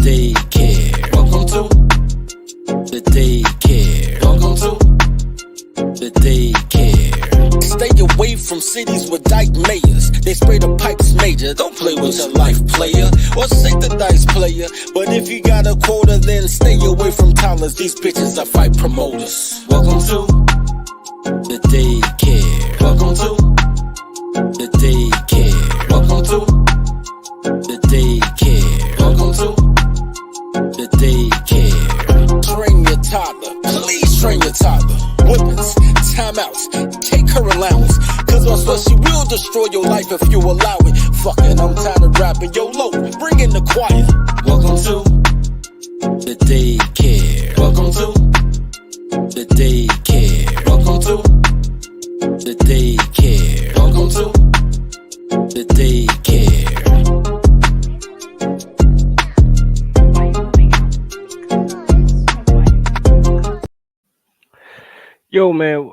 Daycare. Welcome to the Daycare. Welcome to the Daycare. Stay away from cities with dyke mayors. They spray the pipes major. Don't play with your life, player, or shake the dice, player. But if you got a quota, then stay away from toddlers. These bitches are fight promoters. Welcome to the Daycare. Welcome to the Daycare. Welcome to the Daycare. Welcome to the Daycare. Train your toddler. Please train your toddler. Whippings, timeouts, take her allowance. Cause on what she will destroy your life if you allow it. Fucking, I'm tired of rapping. Yo, low, bring in the choir. Welcome to the Daycare. Welcome to the Daycare. Welcome to the Daycare. Welcome to the Daycare. Yo, man,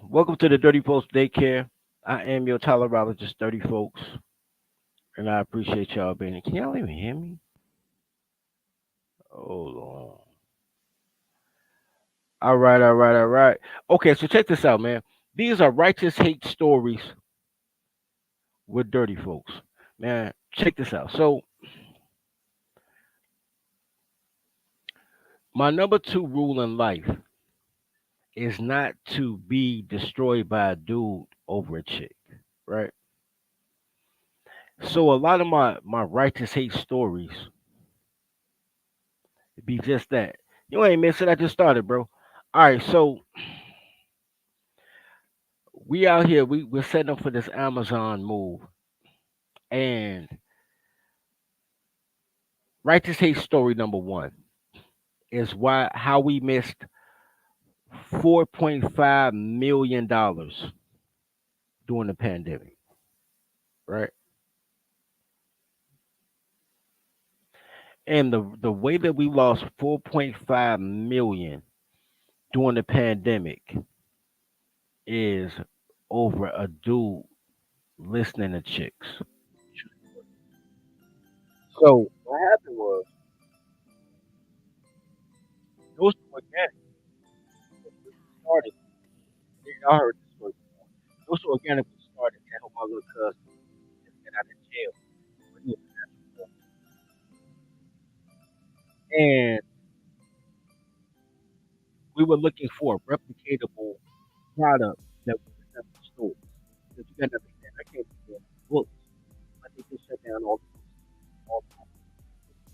welcome to the Dirty Folks Daycare. I am your tolerologist, Dirty Folks, and I appreciate y'all being here. Can y'all even hear me? Hold on. All right. Okay, so check this out, man. These are righteous hate stories with Dirty Folks. Man, check this out. So, my number two rule in life is not to be destroyed by a dude over a chick, right? So, a lot of my righteous hate stories be just that. You ain't missing. I just started, bro. All right, so we out here. We're setting up for this Amazon move, and righteous hate story number one is why how we missed $4.5 million during the pandemic, right? And the way that we lost 4.5 million during the pandemic is over a dude listening to chicks. So what happened was those two organic started. I heard this story. Those two organic started to help my little cousin get out of jail. When he was in Africa. And we were looking for a replicatable product that we could sell to stores. Because you gotta understand, I can't do books. I think they shut down all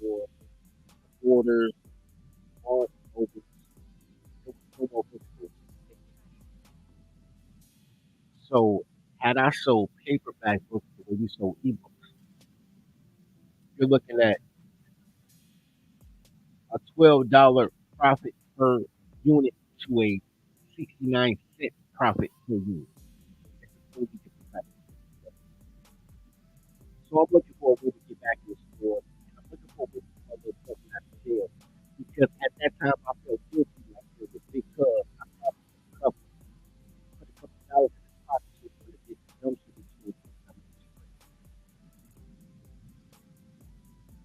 the orders, all over. There was no more bookstores. So had I sold paperback books the way we sold ebooks, you're looking at a $12 profit per unit to a 69-cent profit per unit. It's a totally different type of business. So I'm looking for a way to get back in the store, and I'm looking for a way to get my little cousin out of jail. Because at that time I felt guilty like it was because I probably put a couple dollars in his pocket so he could get dumb shit into it.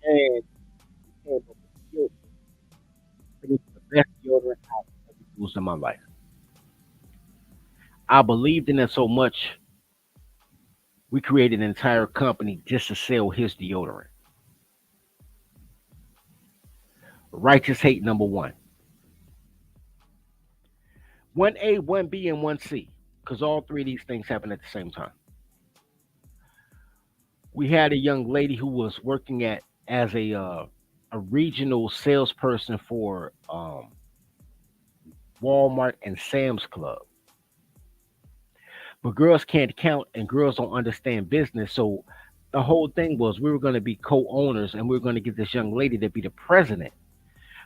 And he came up with guilt. But it was the best deodorant I've ever used in my life. I believed in it so much, we created an entire company just to sell his deodorant. Righteous hate number one. 1A, 1B, and 1C. Because all three of these things happen at the same time. We had a young lady who was working at as a regional salesperson for Walmart and Sam's Club. But girls can't count and girls don't understand business. So the whole thing was we were going to be co-owners and we were going to get this young lady to be the president.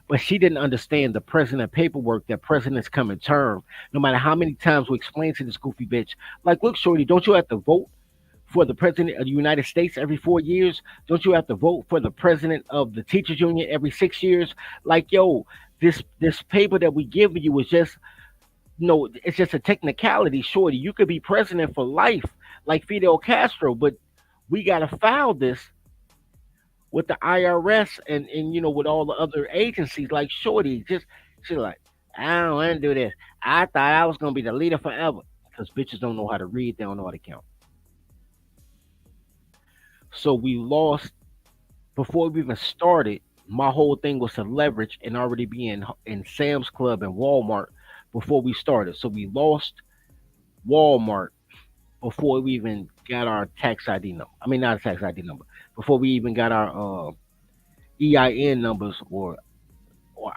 But she didn't understand the president paperwork that presidents come in term. No matter how many times we explain to this goofy bitch, like, look, shorty, don't you have to vote for the president of the United States every 4 years? Don't you have to vote for the president of the teachers union every 6 years? Like, yo, this paper that we give you is just no, it's just a technicality, shorty. You could be president for life, like Fidel Castro, but we gotta file this with the IRS and with all the other agencies like Shorty. Just she's like, I don't want to do this. I thought I was gonna be the leader forever because bitches don't know how to read, they don't know how to count. So we lost before we even started. My whole thing was to leverage and already be in Sam's Club and Walmart before we started. So we lost Walmart before we even got our tax ID number. I mean, not a tax ID number. Before we even got our EIN numbers or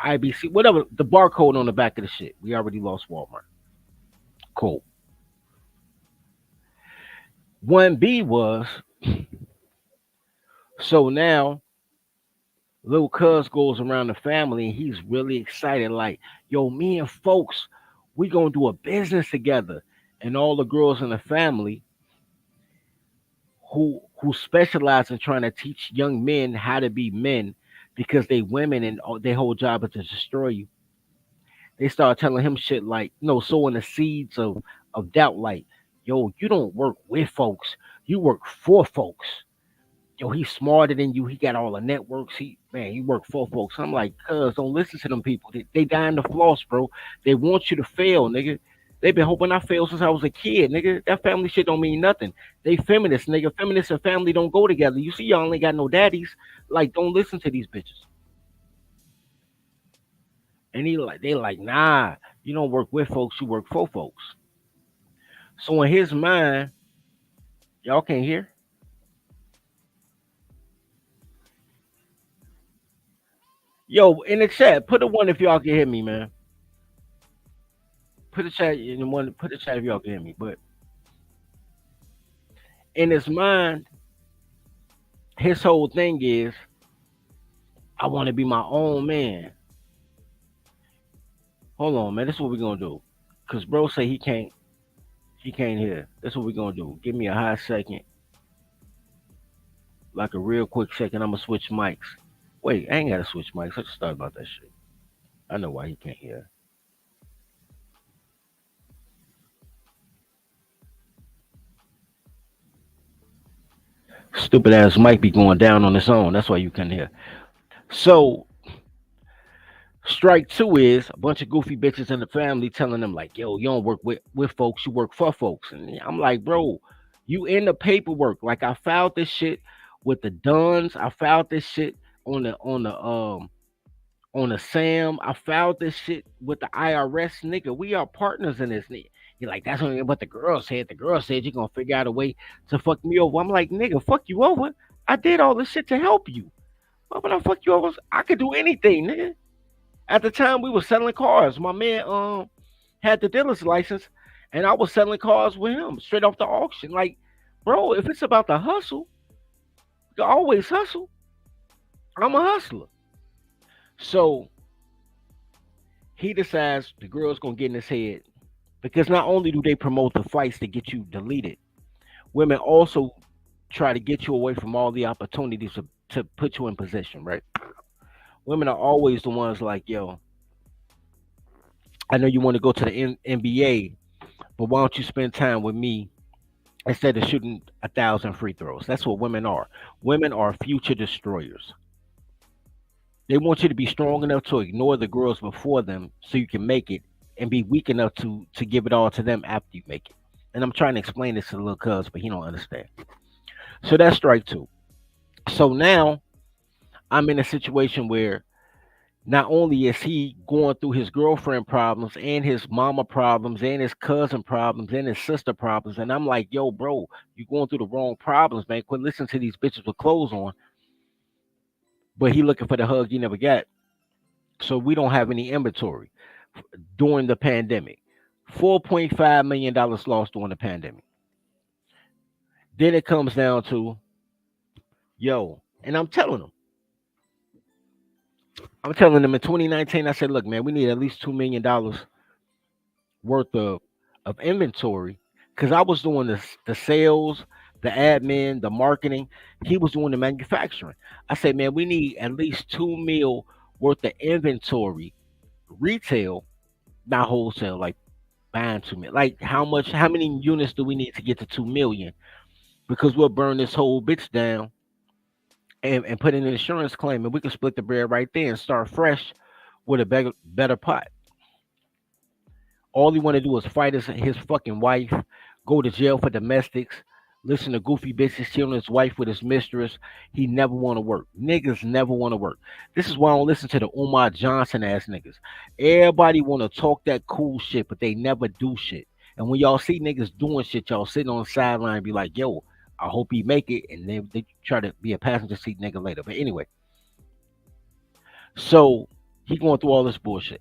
IBC, whatever the barcode on the back of the shit. We already lost Walmart. Cool. 1B was so now little cuz goes around the family and he's really excited, like, yo, me and folks, we gonna do a business together. And all the girls in the family who specialize in trying to teach young men how to be men because they women and their whole job is to destroy you. They start telling him shit like, sowing the seeds of doubt, like, yo, you don't work with folks, you work for folks. Yo, he's smarter than you. He got all the networks. He work for folks. I'm like, cuz, don't listen to them people. They dying to floss, bro. They want you to fail, nigga. They been hoping I fail since I was a kid, nigga. That family shit don't mean nothing. They feminists, nigga. Feminists and family don't go together. You see, y'all ain't got no daddies. Like, don't listen to these bitches. And they like, nah, you don't work with folks, you work for folks. So in his mind, y'all can't hear. Yo, in the chat, put a one if y'all can hear me, man. Put the chat in the one. Put the chat if y'all can hear me. But in his mind, his whole thing is, I want to be my own man. Hold on, man. This is what we're gonna do. Cause bro say he can't. He can't hear. This is what we're gonna do. Give me a hot second, like a real quick second. I'm gonna switch mics. Wait, I ain't gotta switch mics. I just thought about that shit. I know why he can't hear. Stupid ass mic be going down on its own. That's why you can't hear. So strike two is a bunch of goofy bitches in the family telling them like, yo, you don't work with folks, you work for folks. And I'm like, bro, you in the paperwork. Like I filed this shit with the Duns. I filed this shit on the Sam. I filed this shit with the IRS, nigga. We are partners in this, nigga. You're like, that's only what the girl said. The girl said you're gonna figure out a way to fuck me over. I'm like, nigga, fuck you over. I did all this shit to help you. Why would I fuck you over? I could do anything, nigga. At the time, we were selling cars. My man had the dealer's license, and I was selling cars with him straight off the auction. Like, bro, if it's about the hustle, you always hustle. I'm a hustler. So he decides the girl's gonna get in his head because not only do they promote the fights to get you deleted, women also try to get you away from all the opportunities to put you in position, right? Women are always the ones like, yo, I know you want to go to the NBA, but why don't you spend time with me instead of shooting 1,000 free throws? That's what women are. Women are future destroyers. They want you to be strong enough to ignore the girls before them so you can make it, and be weak enough to give it all to them after you make it. And I'm trying to explain this to the little cuz, but he don't understand. So that's strike two. So now I'm in a situation where not only is he going through his girlfriend problems and his mama problems and his cousin problems and his sister problems, and I'm like, yo, bro, you going through the wrong problems, man. Quit listening to these bitches with clothes on. But he looking for the hug he never got. So we don't have any inventory during the pandemic. $4.5 million lost during the pandemic. Then it comes down to, yo, and I'm telling them in 2019, I said, look, man, we need at least $2 million worth of inventory because I was doing the sales, the admin, the marketing. He was doing the manufacturing. I said, man, we need at least 2 mil worth of inventory, retail, not wholesale, like buying 2 mil. Like how many units do we need to get to 2 million? Because we'll burn this whole bitch down and put in an insurance claim, and we can split the bread right there and start fresh with a better pot. All he want to do is fight his fucking wife, go to jail for domestics, listen to goofy bitches killing his wife with his mistress. He never want to work. Niggas never want to work. This is why I don't listen to the Umar Johnson ass niggas. Everybody want to talk that cool shit, but they never do shit. And when y'all see niggas doing shit, y'all sitting on the sideline and be like, yo, I hope he make it. And then they try to be a passenger seat nigga later. But anyway, so he going through all this bullshit.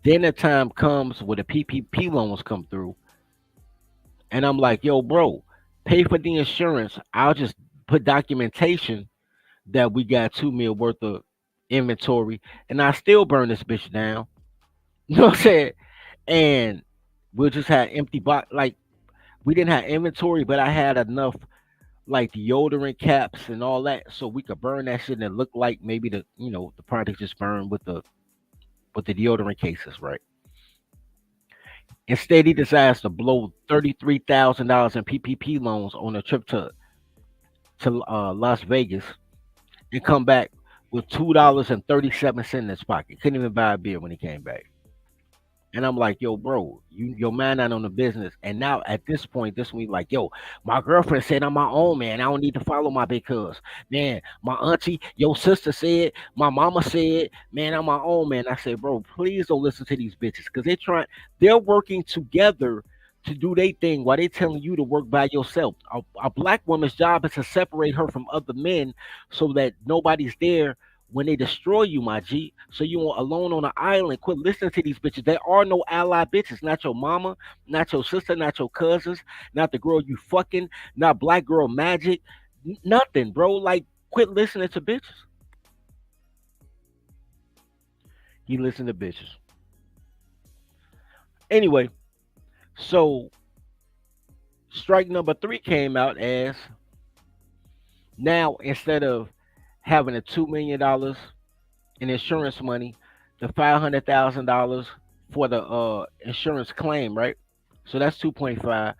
Then the time comes where the PPP loans come through, and I'm like, yo, bro, pay for the insurance. I'll just put documentation that we got 2 mil worth of inventory, and I still burn this bitch down. You know what I'm saying? And we'll just have empty box. Like we didn't have inventory, but I had enough like deodorant caps and all that, so we could burn that shit and it looked like maybe the product just burned with the deodorant cases, right? Instead, he decides to blow $33,000 in PPP loans on a trip to Las Vegas and come back with $2.37 in his pocket. Couldn't even buy a beer when he came back. And I'm like, yo, bro, your man not on the business. And now at this point, this week, like, yo, my girlfriend said I'm my own man. I don't need to follow my big cuz. Man, my auntie, your sister said, my mama said, man, I'm my own man. I said, bro, please don't listen to these bitches. Cause they're working together to do their thing while they telling you to work by yourself. A black woman's job is to separate her from other men so that nobody's there when they destroy you, my G. So you are alone on an island. Quit listening to these bitches. There are no ally bitches. Not your mama, not your sister, not your cousins, not the girl you fucking, not black girl magic. Nothing, bro. Like, quit listening to bitches. He listened to bitches. Anyway, so strike number three came out as now instead of having a $2 million in insurance money, the $500,000 for the insurance claim, right? So that's 2.5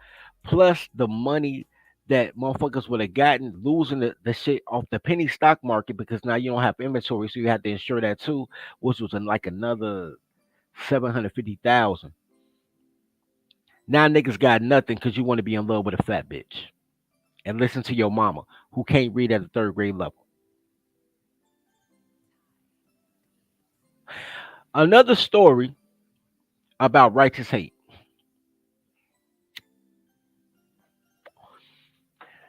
plus the money that motherfuckers would have gotten losing the shit off the penny stock market because now you don't have inventory, so you have to insure that too, which was in like another 750,000. Now niggas got nothing because you want to be in love with a fat bitch and listen to your mama who can't read at the third grade level. Another story about righteous hate.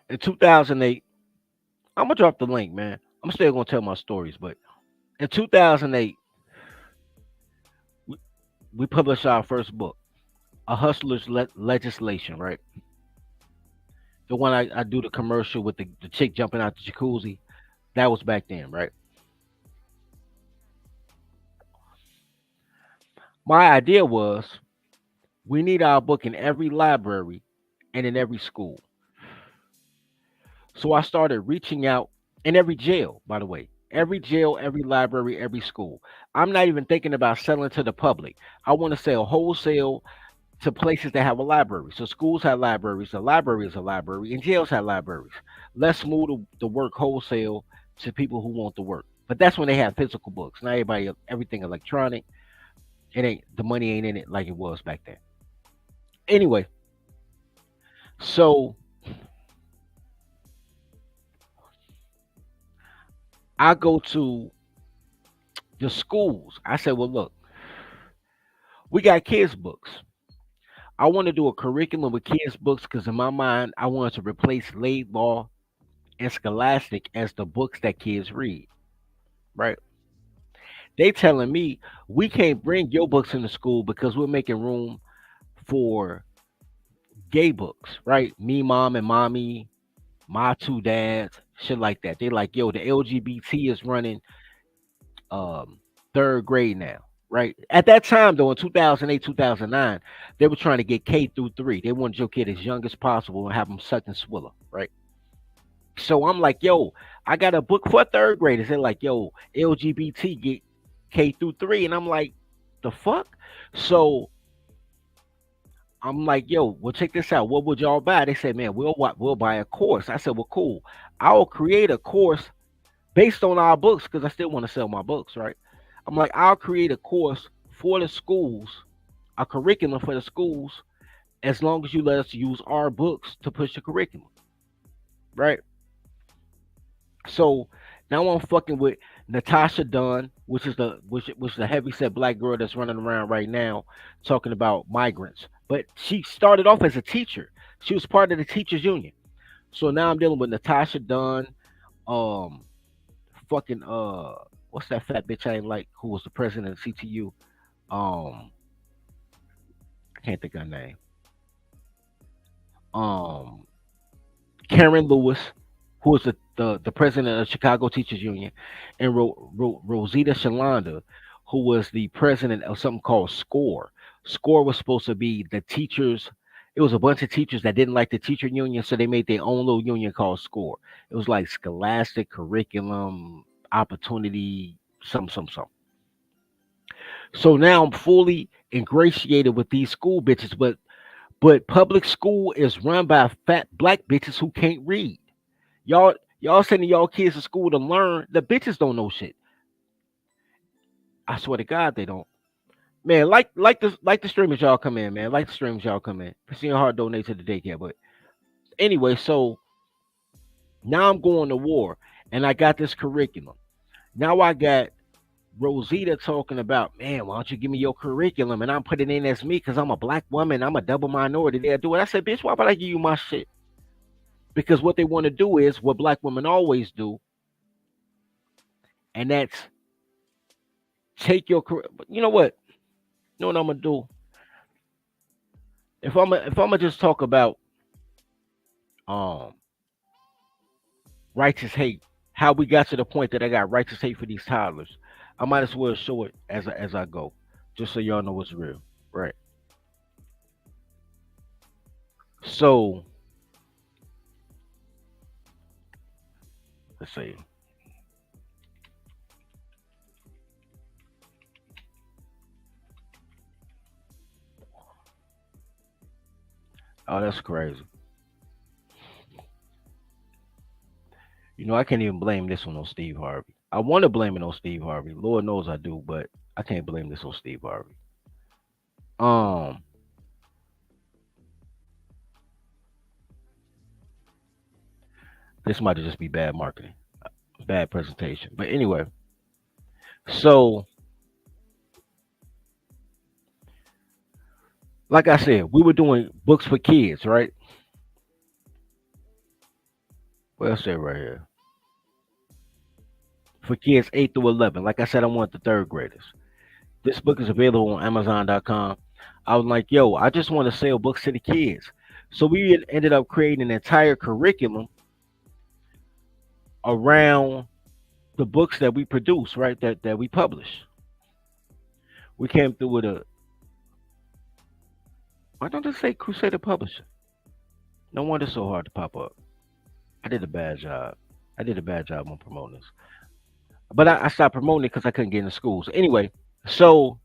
In 2008, I'm gonna drop the link, man. I'm still gonna tell my stories, but in 2008, we, we published our first book, A Hustler's Legislation, right? The one I do the commercial with the chick jumping out the jacuzzi. That was back then, right? My idea was we need our book in every library and in every school. So I started reaching out in every jail, by the way. Every jail, every library, every school. I'm not even thinking about selling to the public. I want to sell wholesale to places that have a library. So schools have libraries, the library is a library, and jails have libraries. Let's move the work wholesale to people who want the work. But that's when they have physical books. Now everything electronic. It ain't the money ain't in it like it was back then. Anyway, so I go to the schools. I said, well, look, we got kids' books. I want to do a curriculum with kids' books because in my mind, I wanted to replace Laid Law and Scholastic as the books that kids read. Right? They telling me we can't bring your books into school because we're making room for gay books. Right? Me, mom, and mommy, my two dads, shit like that. They like, yo, the LGBT is running um third grade now. Right at that time, though, in 2008, 2009, they were trying to get K through 3. They wanted your kid as young as possible and have them suck and swallow. Right. So I'm like, yo, I got a book for third graders. They're like, yo, LGBT get K through 3. And I'm like, the fuck? So I'm like, yo, well, check this out. What would y'all buy? They said, man, we'll buy a course. I said, well, cool. I'll create a course based on our books because I still want to sell my books, right? I'm like, I'll create a course for the schools, a curriculum for the schools, as long as you let us use our books to push the curriculum, right? So now I'm fucking with Natasha Dunn, which is the heavyset black girl that's running around right now talking about migrants. But she started off as a teacher. She was part of the teachers union. So now I'm dealing with Natasha Dunn, um, fucking what's that fat bitch I ain't like who was the president of CTU? Um, I can't think of her name. Um, Karen Lewis, who was the president of Chicago Teachers Union, and Rosita Shalanda, who was the president of something called SCORE. SCORE was supposed to be the teachers. It was a bunch of teachers that didn't like the teacher union, so they made their own little union called SCORE. It was like Scholastic Curriculum Opportunity, some. So now I'm fully ingratiated with these school bitches, but public school is run by fat black bitches who can't read. Y'all sending y'all kids to school to learn. The bitches don't know shit. I swear to God they don't. Man, like the streamers y'all come in, man. Like the streamers y'all come in. Christina Hart donate to the daycare. But anyway, so now I'm going to war and I got this curriculum. Now I got Rosita talking about, man, why don't you give me your curriculum? And I'm putting in as me because I'm a black woman, I'm a double minority. They'll do it. I said, bitch, why would I give you my shit? Because what they want to do is what black women always do, and that's take your career. You know what? You know what I'm gonna do? If I'm gonna just talk about um righteous hate, how we got to the point that I got righteous hate for these toddlers, I might as well show it as I go, just so y'all know what's real, right? So let's see. Oh, that's crazy. You know, I can't even blame this one on Steve Harvey. I want to blame it on Steve Harvey. Lord knows I do, but I can't blame this on Steve Harvey. Um, this might just be bad marketing, bad presentation. But anyway, so like I said, we were doing books for kids, right? Well, I say right here for kids 8 through 11. Like I said, I want the third graders. This book is available on Amazon.com. I was like, yo, I just want to sell books to the kids. So we ended up creating an entire curriculum around the books that we produce, right? That we publish. We came through with a. Why don't it say Crusader Publisher? No wonder it's so hard to pop up. I did a bad job. I did a bad job on promoting this, but I stopped promoting it because I couldn't get into schools. Anyway, so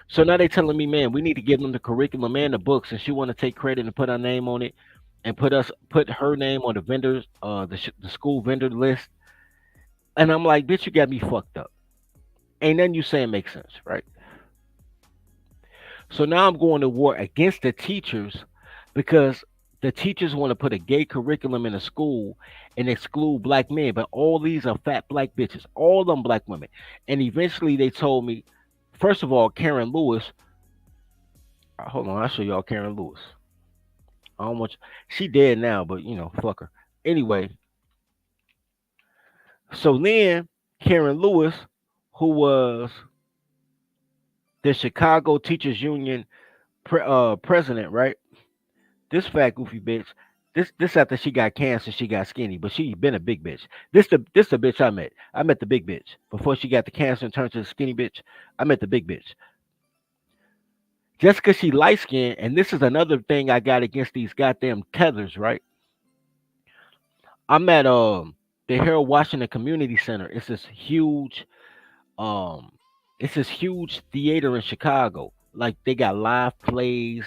so now they telling me, man, we need to give them the curriculum and the books, and she want to take credit and put her name on it, and put her name on the vendors, the school vendor list. And I'm like, bitch, you got me fucked up. Ain't nothing you saying makes sense, right? So now I'm going to war against the teachers because the teachers want to put a gay curriculum in a school and exclude black men, but all these are fat black bitches, all of them black women. And eventually they told me, first of all, Karen Lewis. Hold on, I'll show y'all Karen Lewis. I don't want she dead now, but fuck her. Anyway, so then Karen Lewis, who was the Chicago Teachers Union president, right? This fat goofy bitch. This after she got cancer, she got skinny, but she been a big bitch. This the bitch I met. I met the big bitch before she got the cancer and turned to the skinny bitch. I met the big bitch just because she light skinned. And this is another thing I got against these goddamn tethers, right? I'm at the Harold Washington Community Center. Um it's this huge theater in Chicago. Like they got live plays,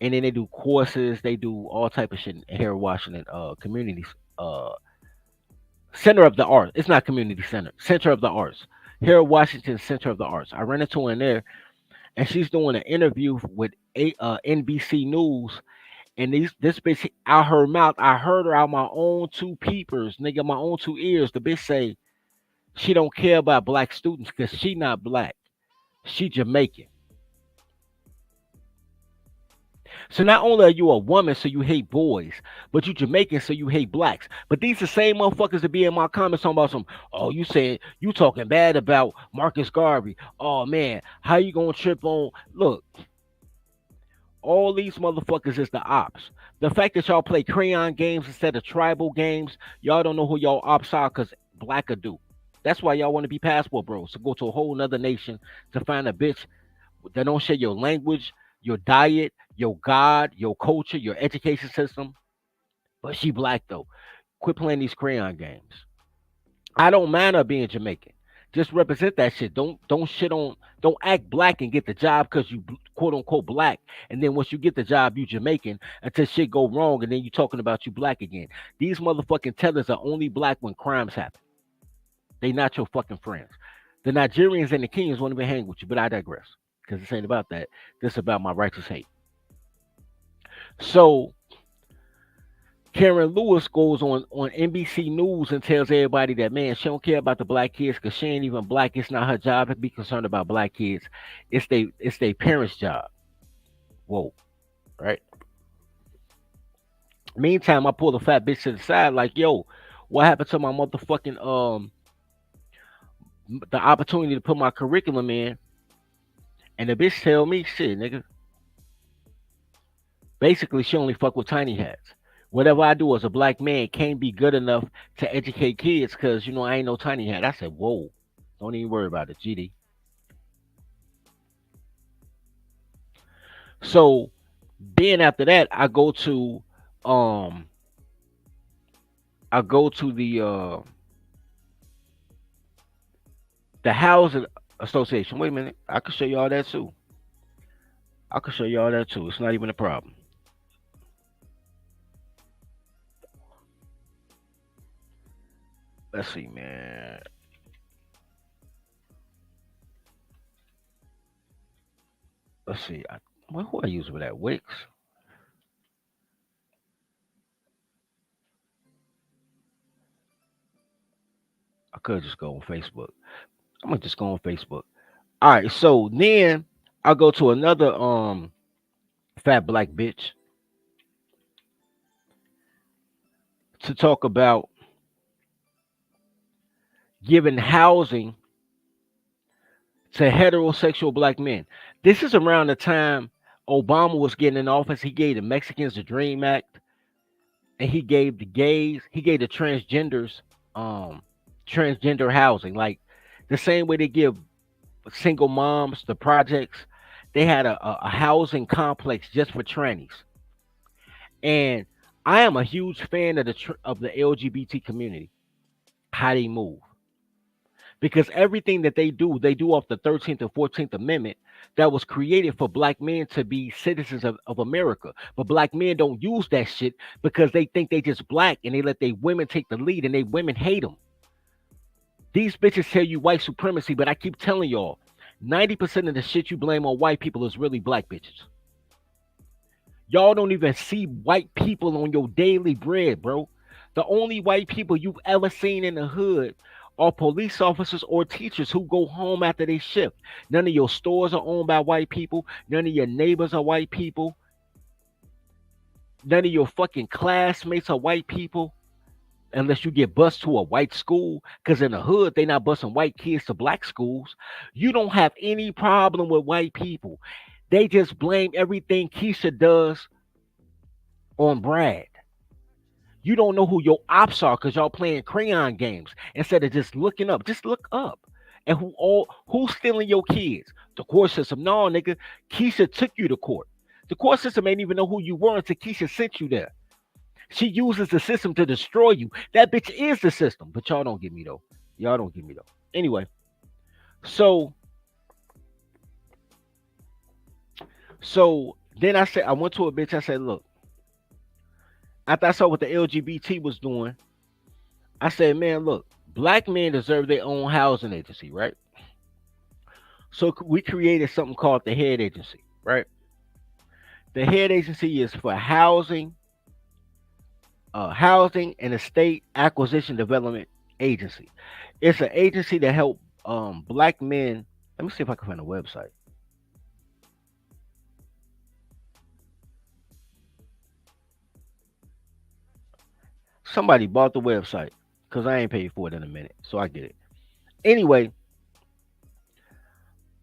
and then they do courses. They do all type of shit here in Washington. Communities. Center of the Arts. It's not community center. Center of the Arts. Here at Washington Center of the Arts. I ran into her in there, and she's doing an interview with NBC News. And this bitch out her mouth, I heard her out my own two peepers, nigga, my own two ears. The bitch say she don't care about black students because she not black. She Jamaican. So not only are you a woman, so you hate boys, but you Jamaican, so you hate blacks. But these the same motherfuckers that be in my comments talking about some. Oh, you said you talking bad about Marcus Garvey. Oh man, how you gonna trip on? Look, all these motherfuckers is the ops. The fact that y'all play crayon games instead of tribal games, y'all don't know who y'all ops are because blacker do. That's why y'all want to be passport bros. To go to a whole nother nation to find a bitch that don't share your language, your diet, your God, your culture, your education system. But she black though. Quit playing these crayon games. I don't mind her being Jamaican. Just represent that shit. Don't shit on. Don't act black and get the job because you quote unquote black. And then once you get the job, you Jamaican until shit go wrong, and then you talking about you black again. These motherfucking tellers are only black when crimes happen. They not your fucking friends. The Nigerians and the Kenyans won't even hang with you. But I digress because this ain't about that. This is about my righteous hate. So Karen Lewis goes on NBC News and tells everybody that man, she don't care about the black kids because she ain't even black. It's not her job to be concerned about black kids. It's their parents' job. Whoa, right? Meantime, I pull the fat bitch to the side like, yo, what happened to my motherfucking the opportunity to put my curriculum in? And the bitch tell me, shit, nigga. Basically, she only fuck with tiny hats. Whatever I do as a black man can't be good enough to educate kids because, I ain't no tiny hat. I said, whoa, don't even worry about it, GD. So then after that, um, I go to the housing association. Wait a minute. I can show you all that too. I can show you all that too. It's not even a problem. Let's see, man. Let's see. Who I use for that? Wix. I could just go on Facebook. I'm gonna just go on Facebook. All right. So then I go to another fat black bitch to talk about giving housing to heterosexual black men. This is around the time Obama was getting in office. He gave the Mexicans the Dream Act, and he gave the gays, he gave the transgenders, um, transgender housing. Like the same way they give single moms the projects, they had a housing complex just for trannies. And I am a huge fan of the LGBT community, how they move. Because everything that they do off the 13th and 14th Amendment that was created for black men to be citizens of America. But black men don't use that shit because they think they just black and they let their women take the lead and they women hate them. These bitches tell you white supremacy, but I keep telling y'all, 90% of the shit you blame on white people is really black bitches. Y'all don't even see white people on your daily bread, bro. The only white people you've ever seen in the hood are police officers or teachers who go home after they shift. None of your stores are owned by white people. None of your neighbors are white people. None of your fucking classmates are white people. Unless you get bused to a white school, because in the hood, they not busing white kids to black schools. You don't have any problem with white people. They just blame everything Keisha does on Brad. You don't know who your ops are because y'all playing crayon games instead of just looking up. Just look up. And who's stealing your kids? The court system. No, nigga. Keisha took you to court. The court system ain't even know who you were until Keisha sent you there. She uses the system to destroy you. That bitch is the system. But y'all don't get me though. Y'all don't get me though. Anyway, so So then I said, I went to a bitch. I said, look, after I saw what the LGBT was doing, I said, man, look, black men deserve their own housing agency, right? So we created something called the Head Agency, right? The Head Agency is for housing and estate acquisition development agency. It's an agency that help black men. Let me see if I can find a website. Somebody bought the website because I ain't paid for it in a minute, so I get it. Anyway,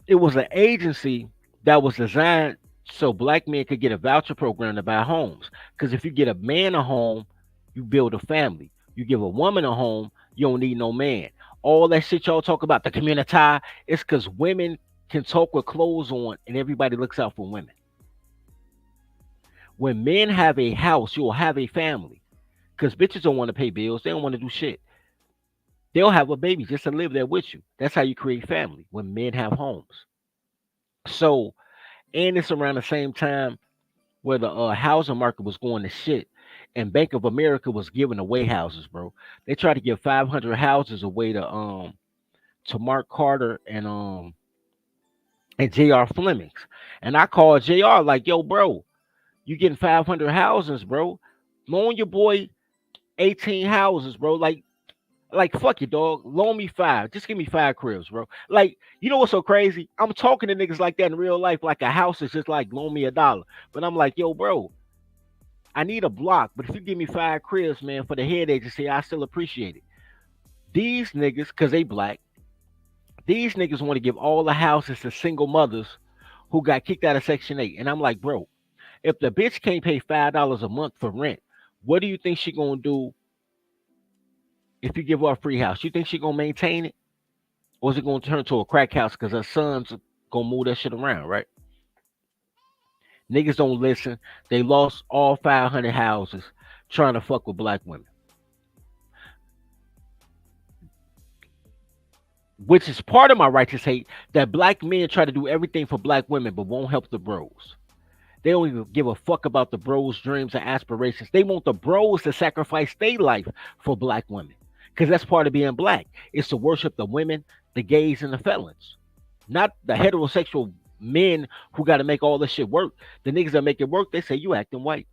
it was an agency that was designed so black men could get a voucher program to buy homes. Because if you get a man a home, you build a family. You give a woman a home, you don't need no man. All that shit y'all talk about, the community, it's because women can talk with clothes on and everybody looks out for women. When men have a house, you'll have a family. Because bitches don't want to pay bills, they don't want to do shit. They'll have a baby just to live there with you. That's how you create family when men have homes. So, and it's around the same time where the housing market was going to shit, and Bank of America was giving away houses, bro. They tried to give 500 houses away to Mark Carter and J.R. Flemings, and I called J.R. like, yo, bro, you getting 500 houses, bro? Loan your boy 18 houses, bro. Like fuck you, dog. Loan me five. Just give me five cribs, bro. Like, you know what's so crazy? I'm talking to niggas like that in real life, like a house is just like loan me a dollar. But I'm like, yo, bro, I need a block. But if you give me five cribs, man, for the head agency, I still appreciate it. These niggas, cause they black, these niggas want to give all the houses to single mothers who got kicked out of Section 8. And I'm like, bro, if the bitch can't pay $5 a month for rent, what do you think she gonna do if you give her a free house? You think she gonna maintain it? Or is it gonna turn to a crack house because her son's gonna move that shit around, right? Niggas don't listen. They lost all 500 houses trying to fuck with black women, which is part of my righteous hate that black men try to do everything for black women but won't help the bros. They don't even give a fuck about the bros' dreams and aspirations. They want the bros to sacrifice their life for black women. Because that's part of being black. It's to worship the women, the gays, and the felons. Not the heterosexual men who got to make all this shit work. The niggas that make it work, they say you acting white.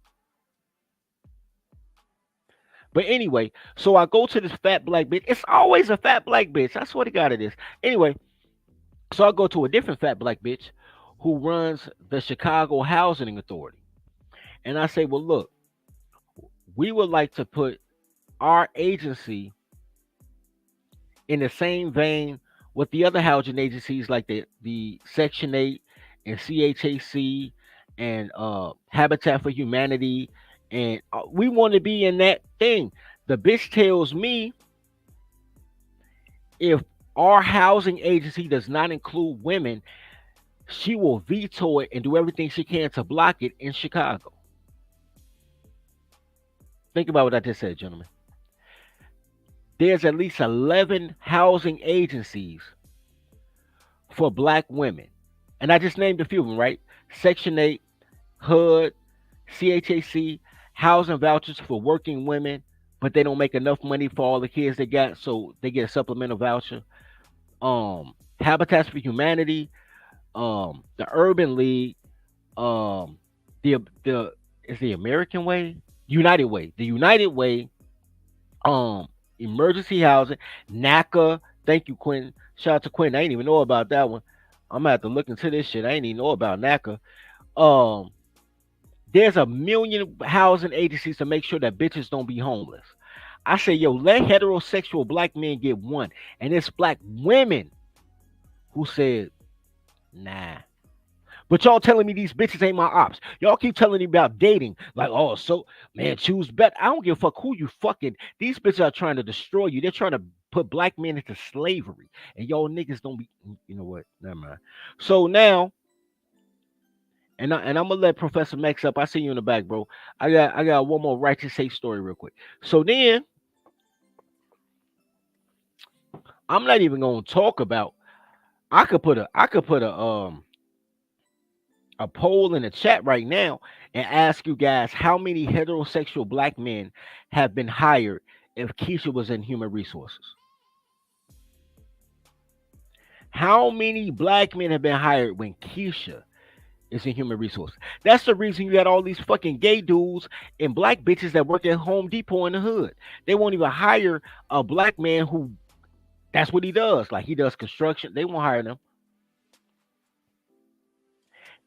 But anyway, so I go to this fat black bitch. It's always a fat black bitch. I swear to God it is. Anyway, so I go to a different fat black bitch who runs the Chicago Housing Authority. And I say, well, look, we would like to put our agency in the same vein with the other housing agencies like the Section 8 and CHAC and Habitat for Humanity. And we want to be in that thing. The bitch tells me if our housing agency does not include women, she will veto it and do everything she can to block it in Chicago. Think about what I just said, gentlemen. There's at least 11 housing agencies for black women. And I just named a few of them, right? Section 8, HUD, CHAC, housing vouchers for working women, but they don't make enough money for all the kids they got, so they get a supplemental voucher. Habitats for Humanity, the Urban League, um, the is the American Way, United Way, the United Way, um, emergency housing, NACA. Thank you, Quentin. Shout out to Quentin. I didn't even know about that one. I'm gonna have to look into this shit. I didn't even know about NACA. Um, there's a million housing agencies to make sure that bitches don't be homeless. I say, yo, let heterosexual black men get one, and it's black women who said, nah. But y'all telling me these bitches ain't my ops. Y'all keep telling me about dating. Like, oh, so man, choose better. I don't give a fuck who you fucking. These bitches are trying to destroy you. They're trying to put black men into slavery. And y'all niggas don't be, you know what? Never mind. So now, and I'm gonna let Professor Max up. I see you in the back, bro. I got one more righteous hate story real quick. So then I'm not even gonna talk about I could put a a poll in the chat right now and ask you guys how many heterosexual black men have been hired if Keisha was in human resources. How many black men have been hired when Keisha is in human resources? That's the reason you got all these fucking gay dudes and black bitches that work at Home Depot in the hood. They won't even hire a black man who that's what he does. Like he does construction. They won't hire them.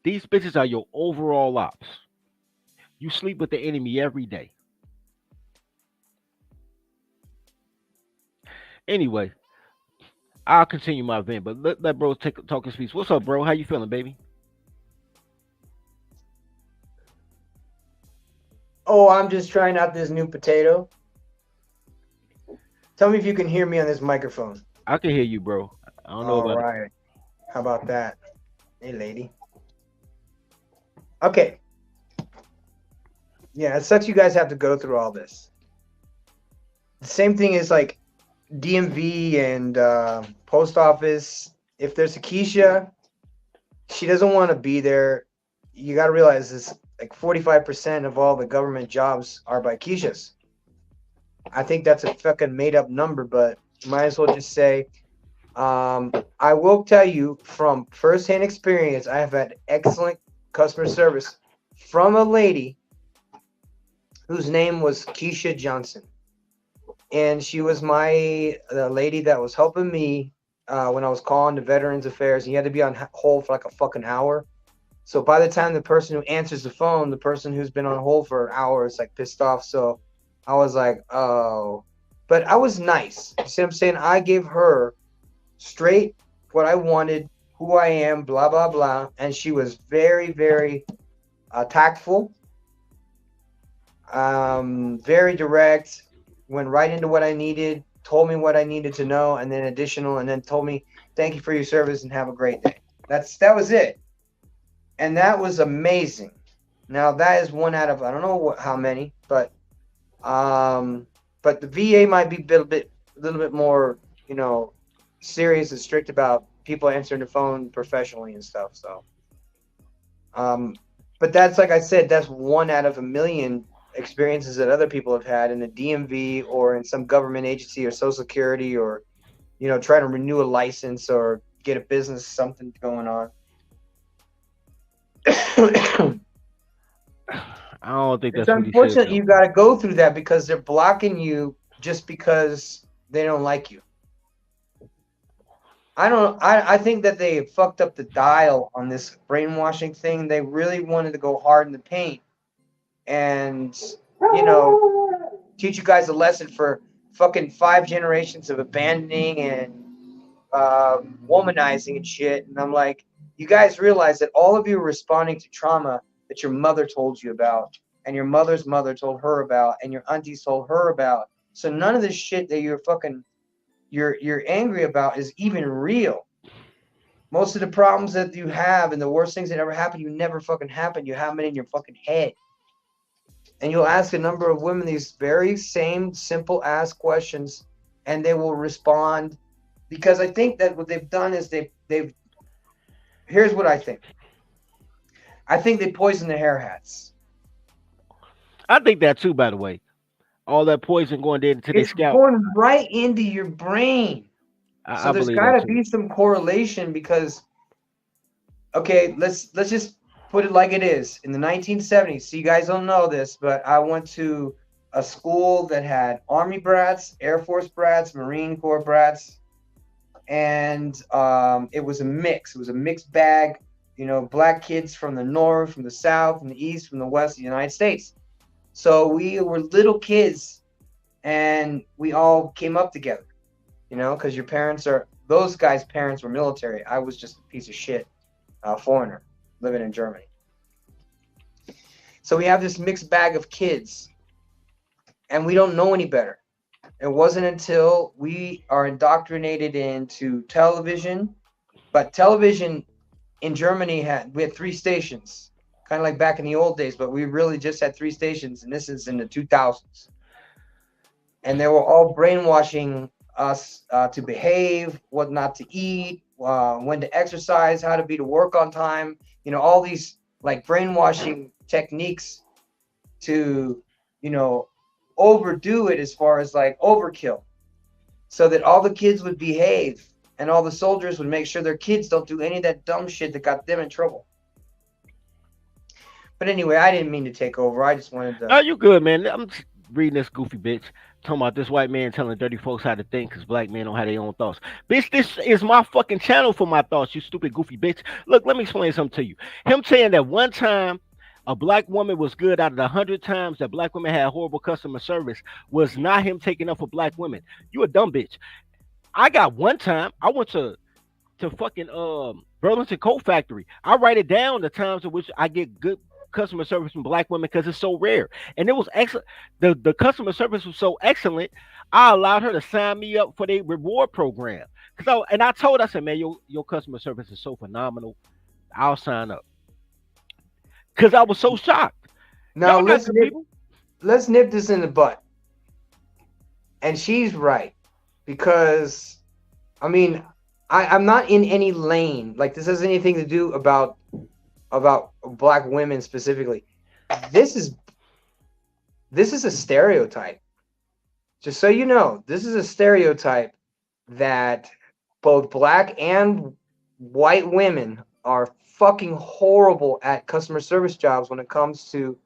These bitches are your overall ops. You sleep with the enemy every day. Anyway, I'll continue my vent, but let bro talk his piece. What's up, bro? How you feeling, baby? Oh, I'm just trying out this new potato. Tell me if you can hear me on this microphone. I can hear you, bro. I don't know All about it. right. How about that? Hey, lady. Okay. Yeah, it sucks you guys have to go through all this. The same thing is like DMV and post office. If there's a Keisha, she doesn't want to be there. You got to realize this, like 45% of all the government jobs are by Keishas. I think that's a fucking made up number, but might as well just say, I will tell you from firsthand experience, I have had excellent customer service from a lady whose name was Keisha Johnson. And she was the lady that was helping me when I was calling the Veterans Affairs. And you had to be on hold for like a fucking hour. So by the time the person who answers the phone, the person who's been on hold for an hour is like pissed off. So I was like, oh. But I was nice. You see what I'm saying? I gave her straight what I wanted, who I am, blah, blah, blah. And she was very, very tactful, very direct, went right into what I needed, told me what I needed to know, and then additional, and then told me, thank you for your service and have a great day. That was it. And that was amazing. Now that is one out of, I don't know how many, but the VA might be a little bit more, serious and strict about people answering the phone professionally and stuff. So, but that's, like I said, that's one out of a million experiences that other people have had in the DMV or in some government agency or Social Security or, trying to renew a license or get a business, something going on. I don't think that's it's what he unfortunate said. You got to go through that because they're blocking you just because they don't like you. I think that they fucked up the dial on this brainwashing thing. They really wanted to go hard in the paint and, teach you guys a lesson for fucking 5 generations of abandoning and womanizing and shit. And I'm like, you guys realize that all of you are responding to trauma that your mother told you about, and your mother's mother told her about, and your aunties told her about. So none of this shit that you're angry about is even real. Most of the problems that you have and the worst things that ever happen, you never fucking happen. You have it in your fucking head. And you'll ask a number of women these very same simple ass questions, and they will respond. Because I think that what they've done is they've here's what I think. I think they poison the hair hats. I think that too, by the way. All that poison going into their scalp. It's going right into your brain. So there's got to be some correlation because, okay, let's just put it like it is. In the 1970s, so you guys don't know this, but I went to a school that had Army brats, Air Force brats, Marine Corps brats, and it was a mix. It was a mixed bag, black kids from the north, from the south, from the east, from the west of the United States. So we were little kids, and we all came up together, because those guys' parents were military. I was just a piece of shit, foreigner living in Germany. So we have this mixed bag of kids, and we don't know any better. It wasn't until we are indoctrinated into television, but television in Germany we had 3 stations, kind of like back in the old days, but we really just had 3 stations, and this is in the 2000s. And they were all brainwashing us to behave, what not to eat, when to exercise, how to be to work on time, all these like brainwashing techniques to, you know, overdo it as far as like overkill, so that all the kids would behave and all the soldiers would make sure their kids don't do any of that dumb shit that got them in trouble. But anyway, I didn't mean to take over. I just wanted to. No, you good, man. I'm just reading this goofy bitch talking about this white man telling dirty folks how to think because black men don't have their own thoughts. Bitch, this is my fucking channel for my thoughts, you stupid goofy bitch. Look, let me explain something to you. Him saying that one time a black woman was good out of the 100 times that black women had horrible customer service was not him taking up for black women. You a dumb bitch. I got one time I went to fucking Burlington Coat Factory. I write it down the times in which I get good customer service from black women because it's so rare. And it was excellent. The customer service was so excellent. I allowed her to sign me up for the reward program. I told her, I said, man, your customer service is so phenomenal. I'll sign up. Cause I was so shocked. Now Y'all got good people. let's nip this in the butt. And she's right, because I mean, I'm not in any lane. Like, this has anything to do about black women specifically. This is a stereotype. Just so you know, this is a stereotype that both black and white women are fucking horrible at customer service jobs when it comes to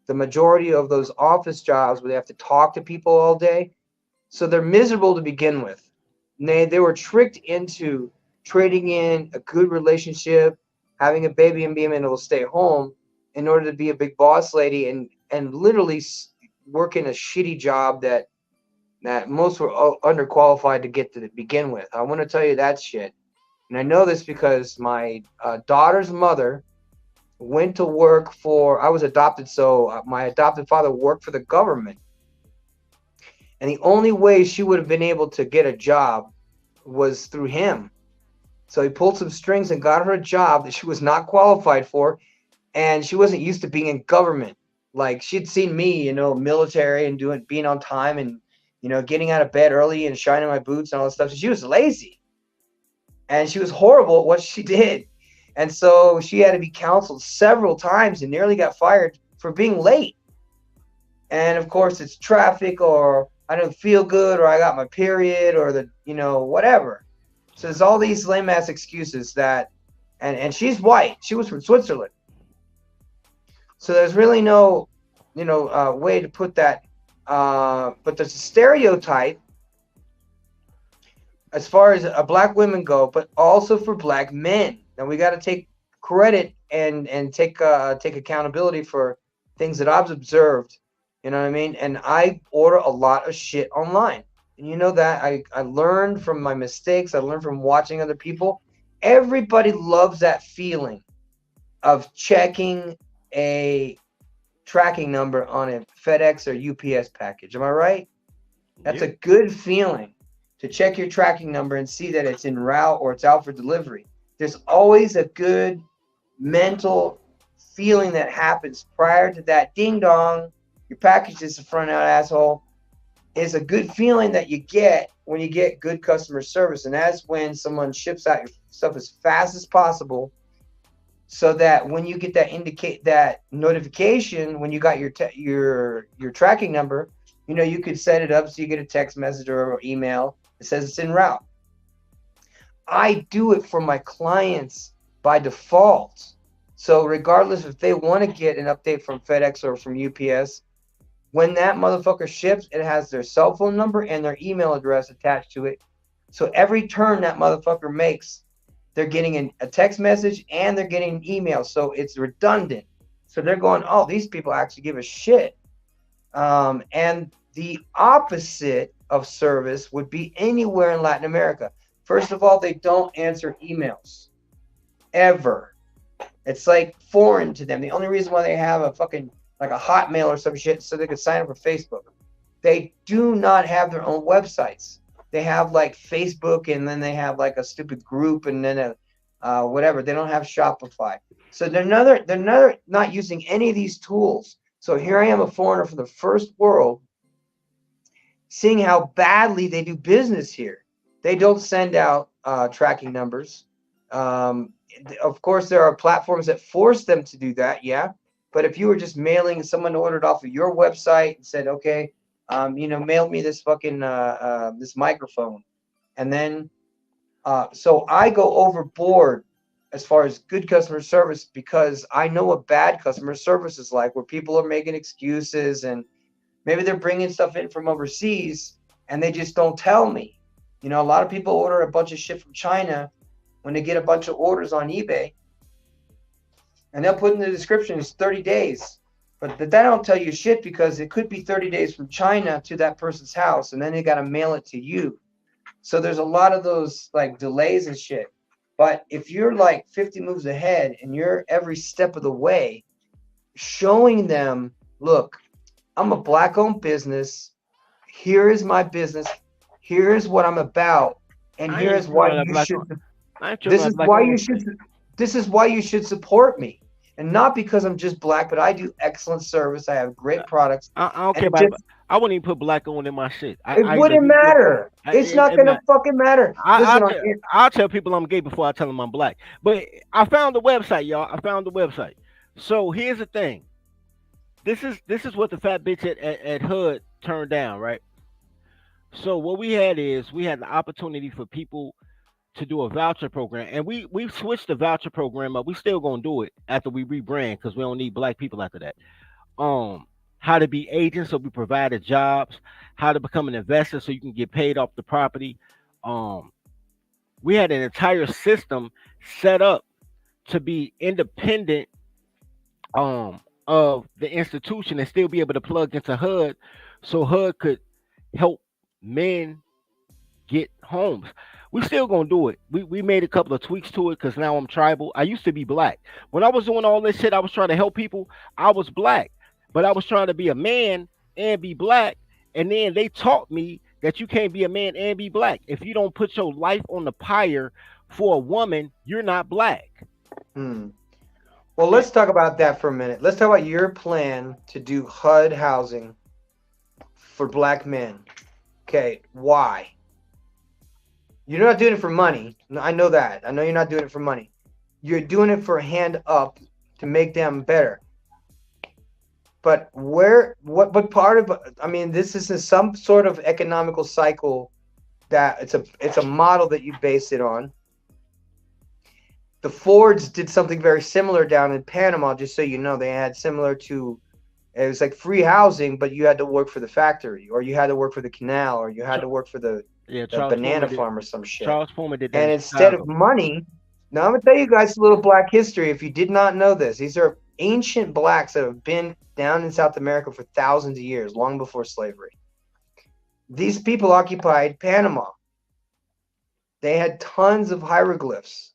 the majority of those office jobs where they have to talk to people all day. So they're miserable to begin with. And they were tricked into trading in a good relationship, having a baby and being able to stay home in order to be a big boss lady and literally working a shitty job that most were underqualified to get to begin with. I want to tell you that shit. And I know this because my daughter's mother went to work I was adopted, so my adopted father worked for the government. And the only way she would have been able to get a job was through him. So he pulled some strings and got her a job that she was not qualified for. And she wasn't used to being in government. Like, she'd seen me, military and being on time and, getting out of bed early and shining my boots and all that stuff. So she was lazy. And she was horrible at what she did. And so she had to be counseled several times and nearly got fired for being late. And of course, it's traffic, or I don't feel good, or I got my period, or whatever. So there's all these lame ass excuses and she's white. She was from Switzerland. So there's really no, way to put that. But there's a stereotype as far as black women go, but also for black men. Now we got to take credit and take accountability for things that I've observed. You know what I mean? And I order a lot of shit online. And you know that I learned from my mistakes. I learned from watching other people. Everybody loves that feeling of checking a tracking number on a FedEx or UPS package. Am I right? That's a good feeling, to check your tracking number and see that it's en route or it's out for delivery. There's always a good mental feeling that happens prior to that. Ding dong, your package is the front out, asshole. Is a good feeling that you get when you get good customer service. And that's when someone ships out your stuff as fast as possible, so that when you get that notification, when you got your tracking number, you could set it up so you get a text message or email that says it's en route. I do it for my clients by default. So regardless if they want to get an update from FedEx or from UPS, when that motherfucker ships, it has their cell phone number and their email address attached to it. So every turn that motherfucker makes, they're getting a text message and they're getting an email. So it's redundant. So they're going, oh, these people actually give a shit. And the opposite of service would be anywhere in Latin America. First of all, they don't answer emails. Ever. It's like foreign to them. The only reason why they have a fucking like a Hotmail or some shit so they could sign up for Facebook. They do not have their own websites. They have like Facebook, and then they have like a stupid group, and then whatever. They don't have Shopify. So they're not using any of these tools. So here I am, a foreigner from the first world, seeing how badly they do business here. They don't send out tracking numbers. Of course, there are platforms that force them to do that, yeah. But if you were just mailing, someone ordered off of your website and said, okay, mail me this fucking this microphone, and then so I go overboard as far as good customer service because I know what bad customer service is like, where people are making excuses and maybe they're bringing stuff in from overseas and they just don't tell me. A lot of people order a bunch of shit from China when they get a bunch of orders on eBay, and they'll put in the description it's 30 days. But that don't tell you shit because it could be 30 days from China to that person's house, and then they got to mail it to you. So there's a lot of those like delays and shit. But if you're like 50 moves ahead and you're every step of the way showing them, look, I'm a black-owned business. Here is my business. Here is what I'm about, and here is why you should. This is why you should. This is why you should support me, and not because I'm just black, but I do excellent service. I have great products. I don't care about. I wouldn't even put black on in my shit. It wouldn't matter. It's not gonna fucking matter. I'll tell people I'm gay before I tell them I'm black. But I found the website, y'all. I found the website. So here's the thing. This is what the fat bitch at HUD turned down, right? So what we had the opportunity for people to do a voucher program, and we've switched the voucher program up. We still gonna do it after we rebrand because we don't need black people after that. How to be agents, so we provided jobs. How to become an investor, so you can get paid off the property. We had an entire system set up to be independent of the institution and still be able to plug into HUD, so HUD could help men get homes. We still gonna do it. We made a couple of tweaks to it because now I'm tribal. I used to be black. When I was doing all this shit, I was trying to help people. I was black, but I was trying to be a man and be black. And then they taught me that you can't be a man and be black. If you don't put your life on the pyre for a woman, you're not black. Well, let's talk about that for a minute. Let's talk about your plan to do HUD housing for black men. Okay, why? You're not doing it for money. I know that. I know you're not doing it for money. You're doing it for a hand up to make them better. But what part of, I mean, this is some sort of economical cycle that it's a model that you base it on. The Fords did something very similar down in Panama, just so you know. They had similar to, it was like free housing, but you had to work for the factory, or you had to work for the canal, or you had to work for the banana farm or some shit. Charles Pullman did that. And instead of money, now I'm going to tell you guys a little black history if you did not know this. These are ancient blacks that have been down in South America for thousands of years, long before slavery. These people occupied Panama. They had tons of hieroglyphs,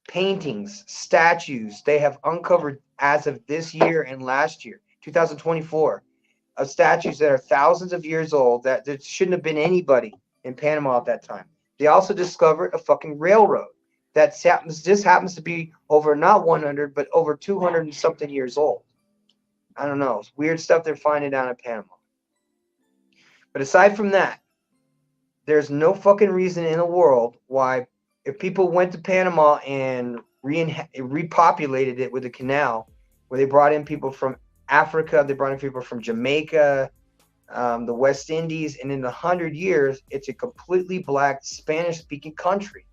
paintings, statues. They have uncovered as of this year and last year, 2024, of statues that are thousands of years old that there shouldn't have been anybody in Panama at that time. They also discovered a fucking railroad that happens to be over not 100 but over 200 and something years old. I don't know. It's weird stuff they're finding down in Panama. But aside from that, there's no fucking reason in the world why, if people went to Panama and repopulated it with a canal, where they brought in people from Africa, they brought in people from Jamaica, the West Indies, and in 100 years, it's a completely black Spanish-speaking country.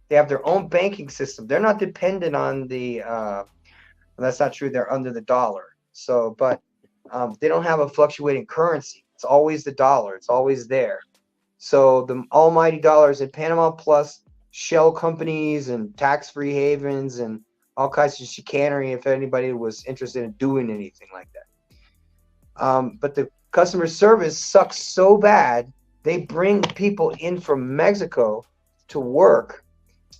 They have their own banking system. They're not dependent on the. That's not true. They're under the dollar. So, but they don't have a fluctuating currency. It's always the dollar. It's always there. So the almighty dollar is in Panama, plus shell companies and tax-free havens and all kinds of chicanery if anybody was interested in doing anything like that. But the customer service sucks so bad, they bring people in from Mexico to work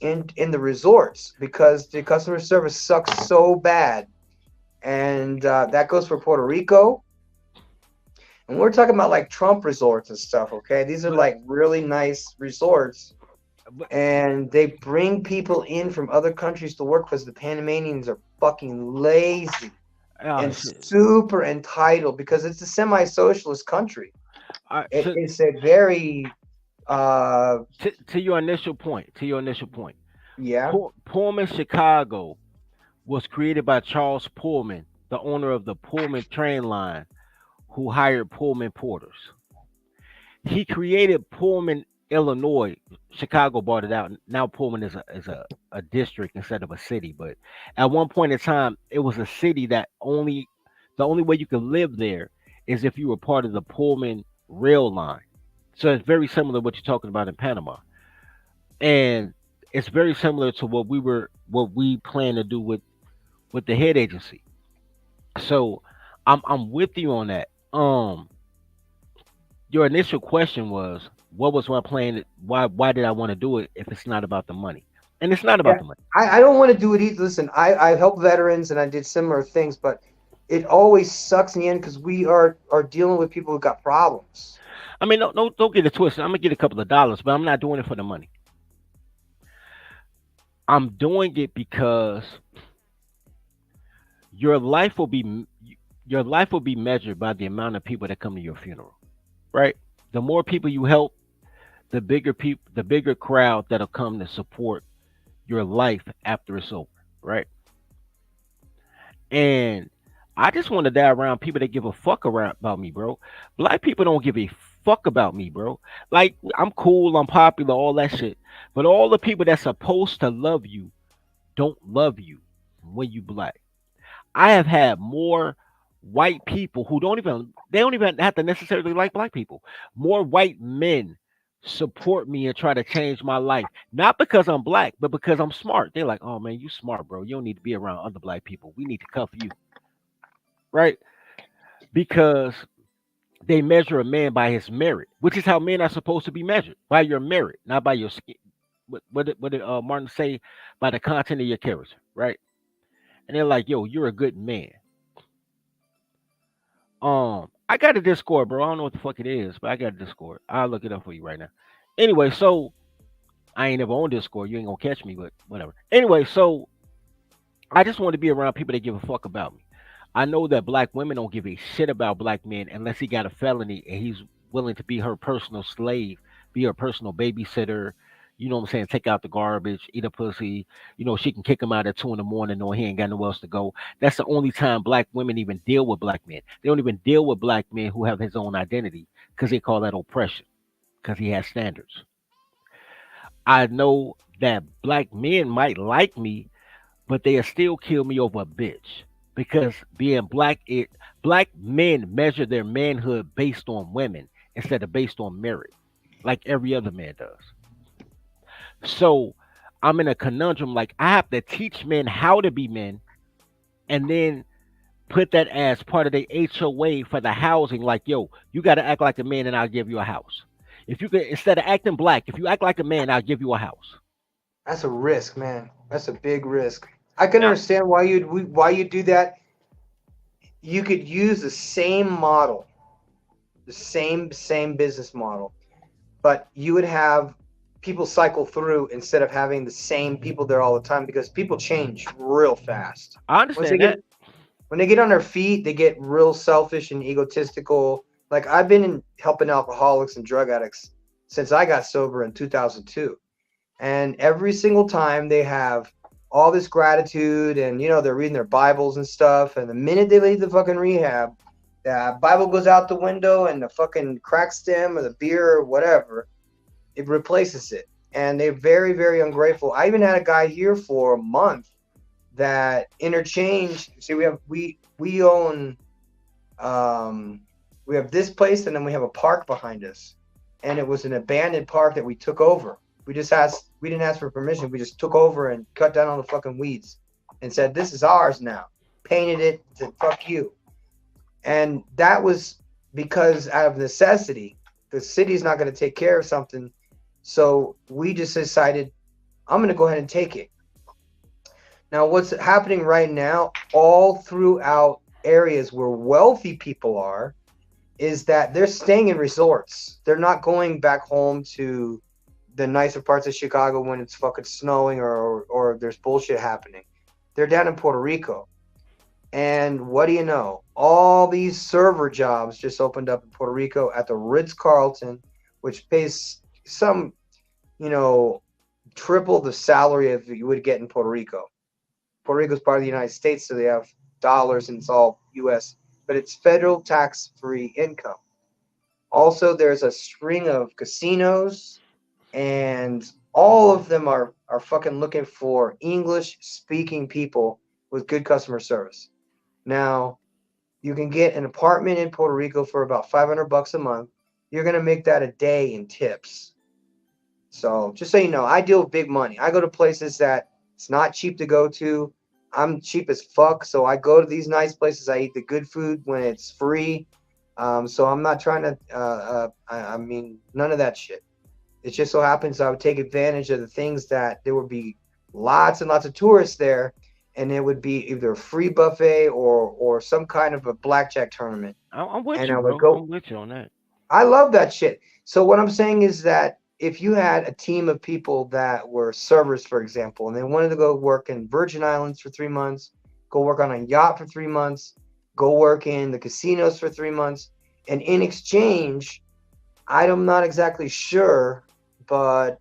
in the resorts because the customer service sucks so bad. And that goes for Puerto Rico. And we're talking about like Trump resorts and stuff, okay? These are like really nice resorts. And they bring people in from other countries to work because the Panamanians are fucking lazy and super entitled because it's a semi-socialist country. It's a very to your initial point. Yeah. Pullman, Chicago was created by Charles Pullman, the owner of the Pullman train line, who hired Pullman porters. He created Pullman, Illinois. Chicago bought it out. Now Pullman is a district instead of a city. But at one point in time, it was a city that the only way you could live there is if you were part of the Pullman rail line. So it's very similar to what you're talking about in Panama. And it's very similar to what we plan to do with the head agency. So I'm with you on that. Your initial question was, what was my plan? Why did I want to do it if it's not about the money? And it's not about Yeah. the money. I don't want to do it either. Listen, I help veterans and I did similar things, but it always sucks in the end because we are dealing with people who got problems. I mean, no, no, don't get it twisted. I'm gonna get a couple of dollars, but I'm not doing it for the money. I'm doing it because your life will be your life will be measured by the amount of people that come to your funeral, right? The more people you help, the bigger crowd that'll come to support your life after it's over, right? And I just want to die around people that give a fuck around about me, bro. Black people don't give a fuck about me, bro. Like I'm cool, I'm popular, all that shit. But all the people that's supposed to love you don't love you when you black. I have had more white people who don't even have to necessarily like black people. More white men support me and try to change my life. Not because I'm black, but because I'm smart. They're like, oh man, you smart, bro. You don't need to be around other black people. We need to cuff you. Right? Because they measure a man by his merit, which is how men are supposed to be measured, by your merit, not by your skin. What did Martin say? By the content of your character, right? And they're like, yo, you're a good man. I got a Discord, bro. I don't know what the fuck it is, but I got a Discord. I'll look it up for you right now. Anyway, so I ain't never on Discord. You ain't gonna catch me, but whatever. Anyway, so I just want to be around people that give a fuck about me. I know that black women don't give a shit about black men unless he got a felony and he's willing to be her personal slave, be her personal babysitter. You know what I'm saying? Take out the garbage, eat a pussy. You know, she can kick him out at 2 in the morning knowing he ain't got nowhere else to go. That's the only time black women even deal with black men. They don't even deal with black men who have his own identity because they call that oppression because he has standards. I know that black men might like me, but they'll still kill me over a bitch because being black, black men measure their manhood based on women instead of based on merit, like every other man does. So I'm in a conundrum. Like I have to teach men how to be men, and then put that as part of the HOA for the housing. Like, yo, you got to act like a man, and I'll give you a house. If you could, instead of acting black, if you act like a man, I'll give you a house. That's a risk, man. That's a big risk. I can Now, understand why you do that. You could use the same model, the same business model, but you would have people cycle through instead of having the same people there all the time because people change real fast. I Once they understand that. get when they get on their feet, they get real selfish and egotistical. Like I've been helping alcoholics and drug addicts since I got sober in 2002. And every single time they have all this gratitude and they're reading their Bibles and stuff. And the minute they leave the fucking rehab, the Bible goes out the window and the fucking crack stem or the beer or whatever, it replaces it. And they're very, very ungrateful. I even had a guy here for a month that interchanged. See, we own we have this place and then we have a park behind us. And it was an abandoned park that we took over. We didn't ask for permission. We just took over and cut down all the fucking weeds and said, this is ours now. Painted it, said, fuck you. And that was because out of necessity, the city's not going to take care of something. So we just decided, I'm going to go ahead and take it. Now, what's happening right now, all throughout areas where wealthy people are, is that they're staying in resorts. They're not going back home to the nicer parts of Chicago when it's fucking snowing or there's bullshit happening. They're down in Puerto Rico. And what do you know? All these server jobs just opened up in Puerto Rico at the Ritz-Carlton, which pays some, triple the salary of you would get in Puerto Rico. Puerto Rico is part of the United States, so they have dollars and it's all U.S., but it's federal tax-free income. Also, there's a string of casinos, and all of them are fucking looking for English-speaking people with good customer service. Now, you can get an apartment in Puerto Rico for about $500 a month. You're gonna make that a day in tips. So just so you know, I deal with big money. I go to places that it's not cheap to go to. I'm cheap as fuck, so I go to these nice places. I eat the good food when it's free. So I'm not trying to. I mean, none of that shit. It just so happens I would take advantage of the things that there would be lots and lots of tourists there, and it would be either a free buffet or some kind of a blackjack tournament. I'm with And you, I would bro. go. I'm with you on that. I love that shit. So what I'm saying is that if you had a team of people that were servers, for example, and they wanted to go work in Virgin Islands for 3 months, go work on a yacht for 3 months, go work in the casinos for 3 months, and in exchange, I'm not exactly sure, but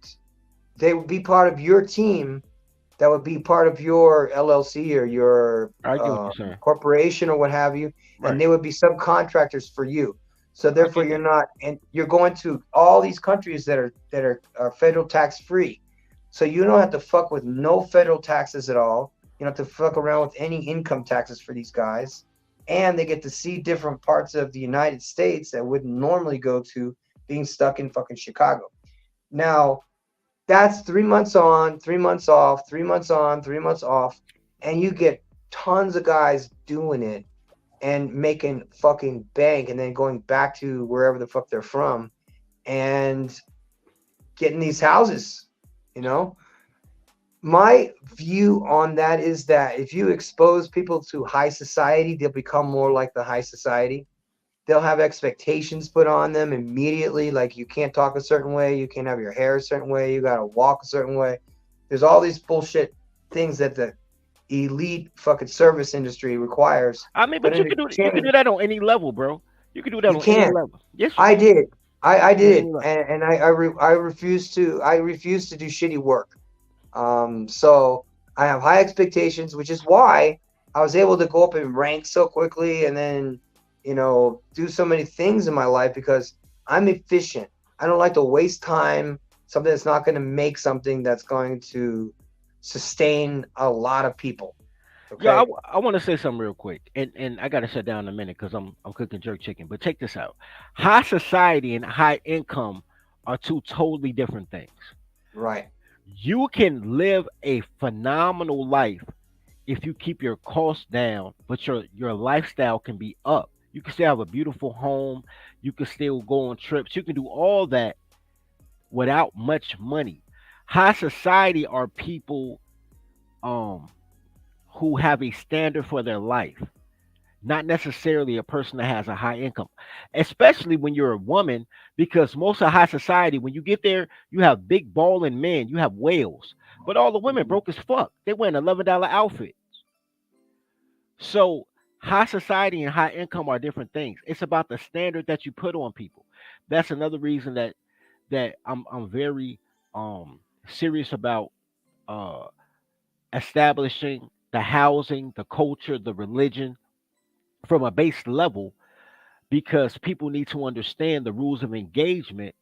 they would be part of your team that would be part of your LLC or your I get what you're saying. corporation or what have you, and Right. they would be subcontractors for you. So I therefore, get you're that. not, and you're going to all these countries that are federal tax free. So you don't have to fuck with no federal taxes at all. You don't have to fuck around with any income taxes for these guys, and they get to see different parts of the United States that wouldn't normally go to being stuck in fucking Chicago. Now, that's 3 months on, 3 months off, 3 months on, 3 months off, and you get tons of guys doing it and making fucking bank and then going back to wherever the fuck they're from and getting these houses, you know? My view on that is that if you expose people to high society, they'll become more like the high society. They'll have expectations put on them immediately, like you can't talk a certain way, you can't have your hair a certain way, you gotta walk a certain way. There's all these bullshit things that the elite fucking service industry requires. I mean, But but in you can exchange, do that on any level, bro. You can do that you on any can't. level. Yes, you I can. did. I On any did, level. and I refuse to. I refuse to do shitty work. So I have high expectations, which is why I was able to go up in rank so quickly, and then do so many things in my life because I'm efficient. I don't like to waste time. Something that's not going to make something that's going to sustain a lot of people. Yo, Okay. I want to say something real quick, and I gotta shut down in a minute because I'm cooking jerk chicken. But check this out: high society and high income are two totally different things. Right. You can live a phenomenal life if you keep your costs down, but your lifestyle can be up. You can still have a beautiful home. You can still go on trips. You can do all that without much money. High society are people um who have a standard for their life, not necessarily a person that has a high income, especially when you're a woman, because most of high society, when you get there, you have big balling men, you have whales, but all the women Mhm. broke as fuck. They wear an $11 outfit. So high society and high income are different things. It's about the standard that you put on people. That's another reason that I'm very serious about uh establishing the housing, the culture, the religion from a base level, because people need to understand the rules of engagement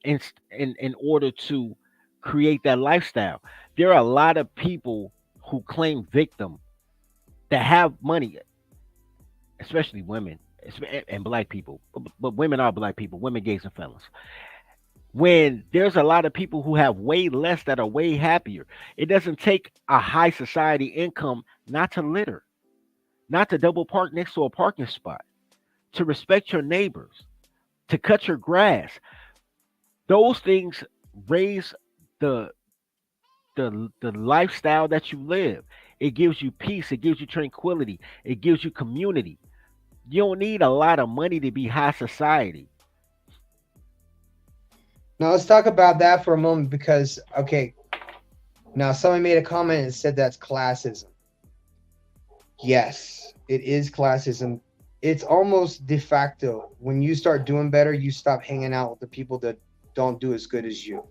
in order to create that lifestyle. There are a lot of people who claim victim that have money, especially women and black people, but women are black people, women, gays, and fellas. When there's a lot of people who have way less that are way happier, it doesn't take a high society income not to litter, not to double park next to a parking spot, to respect your neighbors, to cut your grass. Those things raise the the lifestyle that you live. It gives you peace, it gives you tranquility, it gives you community. You don't need a lot of money to be high society. Now let's talk about that for a moment because okay, now somebody made a comment and said that's classism. Yes, it is classism. It's almost de facto. When you start doing better, you stop hanging out with the people that don't do as good as you.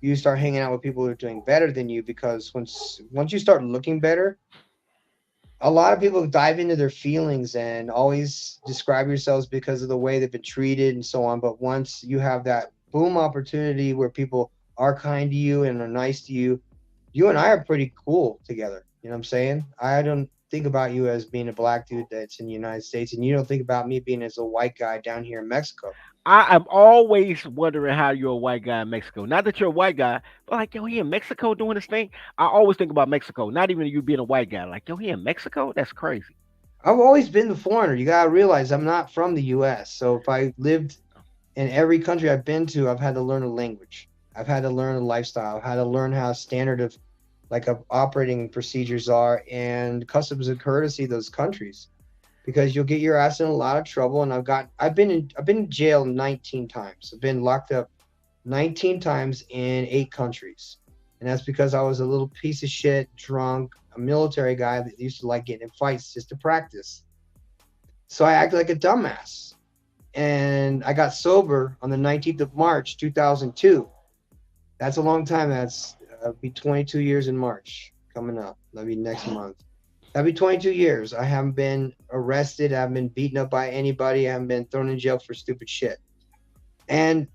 you start hanging out with people who are doing better than you, because once you start looking better, a lot of people dive into their feelings and always describe yourselves because of the way they've been treated and so on. But once you have that boom opportunity where people are kind to you and are nice to you, you and I are pretty cool together. You know what I'm saying? I don't think about you as being a black dude that's in the United States, and you don't think about me being as a white guy down here in Mexico. I'm always wondering how you're a white guy in Mexico. Not that you're a white guy, but like, yo, he in Mexico doing this thing. I always think about Mexico, not even you being a white guy. Like, yo, he in Mexico? That's crazy. I've always been the foreigner. You gotta realize I'm not from the U.S. So if I lived in every country I've been to, I've had to learn a language. I've had to learn a lifestyle. I've had to learn how standard of operating procedures are and customs and courtesy of those countries. Because you'll get your ass in a lot of trouble. And I've been in jail 19 times. I've been locked up 19 times in 8 countries. And that's because I was a little piece of shit, drunk, a military guy that used to like getting in fights just to practice. So I acted like a dumbass. And I got sober on the 19th of March, 2002. That's a long time. That's be 22 years in March coming up. That'll be next month. That'll be 22 years. I haven't been arrested. I haven't been beaten up by anybody. I haven't been thrown in jail for stupid shit. And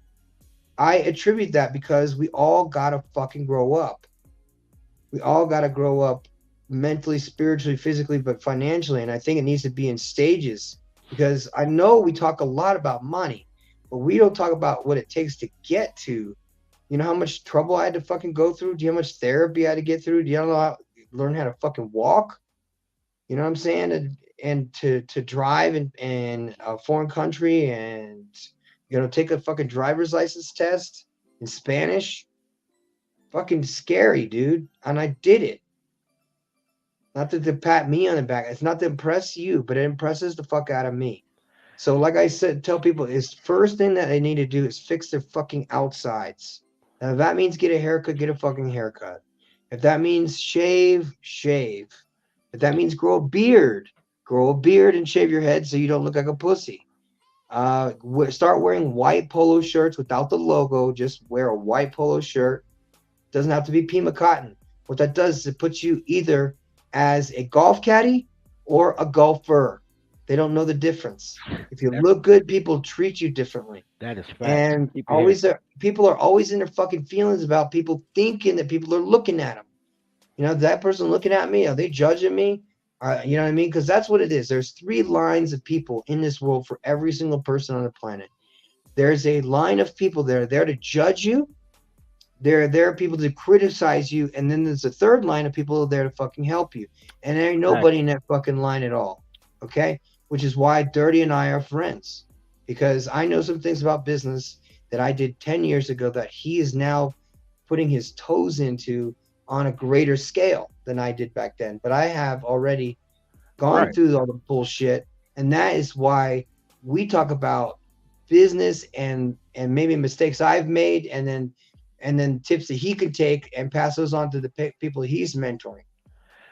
I attribute that because we all gotta fucking grow up. We all gotta grow up mentally, spiritually, physically, but financially. And I think it needs to be in stages, because I know we talk a lot about money, but we don't talk about what it takes to get to. You know how much trouble I had to fucking go through? Do you know how much therapy I had to get through? Do you know learn how to fucking walk? You know what I'm saying? And to drive in a foreign country and take a fucking driver's license test in Spanish, fucking scary, dude. And I did it. Not to pat me on the back. It's not to impress you, but it impresses the fuck out of me. So, like I said, tell people is first thing that they need to do is fix their fucking outsides. Now, if that means get a haircut, get a fucking haircut. If that means shave, shave. If that means grow a beard and shave your head so you don't look like a pussy. Start wearing white polo shirts without the logo. Just wear a white polo shirt. Doesn't have to be Pima cotton. What that does is it puts you either as a golf caddy or a golfer. They don't know the difference. If you look good, people treat you differently. That is fact. And people are always in their fucking feelings about people thinking that people are looking at them. That person looking at me, are they judging me? You know what I mean? Because that's what it is. There's 3 lines of people in this world for every single person on the planet. There's a line of people that are there to judge you. There are people to criticize you. And then there's a third line of people who are there to fucking help you. And there ain't nobody in that fucking line at all. Okay? Which is why Dirty and I are friends. Because I know some things about business that I did 10 years ago that he is now putting his toes into on a greater scale than I did back then. But I have already gone through all the bullshit. And that is why we talk about business and maybe mistakes I've made, and then tips that he could take and pass those on to the people he's mentoring.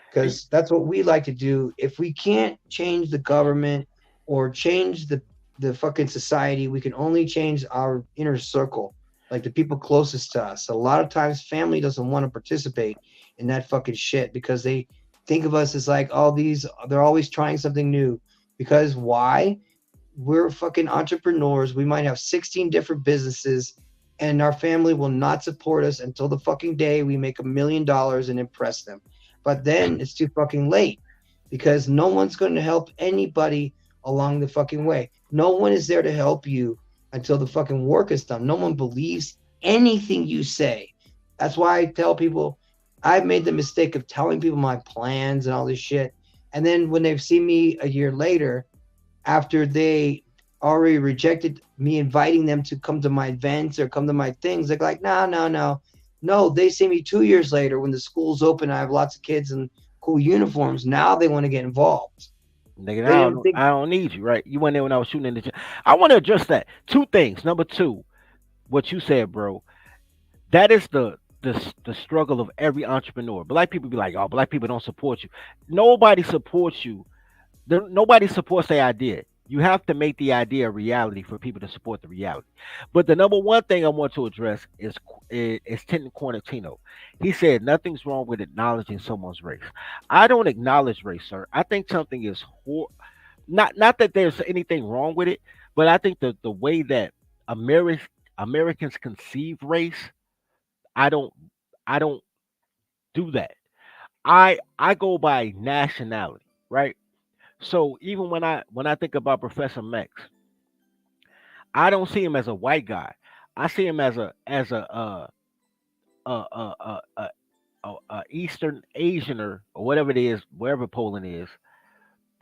Because that's what we like to do. If we can't change the government or change the fucking society, we can only change our inner circle, like the people closest to us. A lot of times family doesn't want to participate in that fucking shit because they think of us as like, they're always trying something new. Because why? We're fucking entrepreneurs. We might have 16 different businesses, and our family will not support us until the fucking day we make $1 million and impress them. But then it's too fucking late, because no one's going to help anybody along the fucking way. No one is there to help you until the fucking work is done. No one believes anything you say. That's why I tell people, I've made the mistake of telling people my plans and all this shit. And then when they've seen me a year later, after they already rejected me inviting them to come to my events or come to my things, they're like, no. No, they see me 2 years later when the school's open. I have lots of kids in cool uniforms. Now they want to get involved. Nigga, I don't need you, right? You went there when I was shooting in the gym. I want to address that. 2 things. Number 2, what you said, bro. That is the struggle of every entrepreneur. Black people be like, oh, black people don't support you. Nobody supports you. Nobody supports their idea. You have to make the idea a reality for people to support the reality. But the number one thing I want to address is Tintin Quarantino. He said nothing's wrong with acknowledging someone's race. I don't acknowledge race, sir. I think something is not that there's anything wrong with it, but I think the way that Americans conceive race, I don't I don't do that. I go by nationality, right? So even when I think about Professor Max, I don't see him as a white guy. I see him as a Eastern Asianer or whatever it is, wherever Poland is,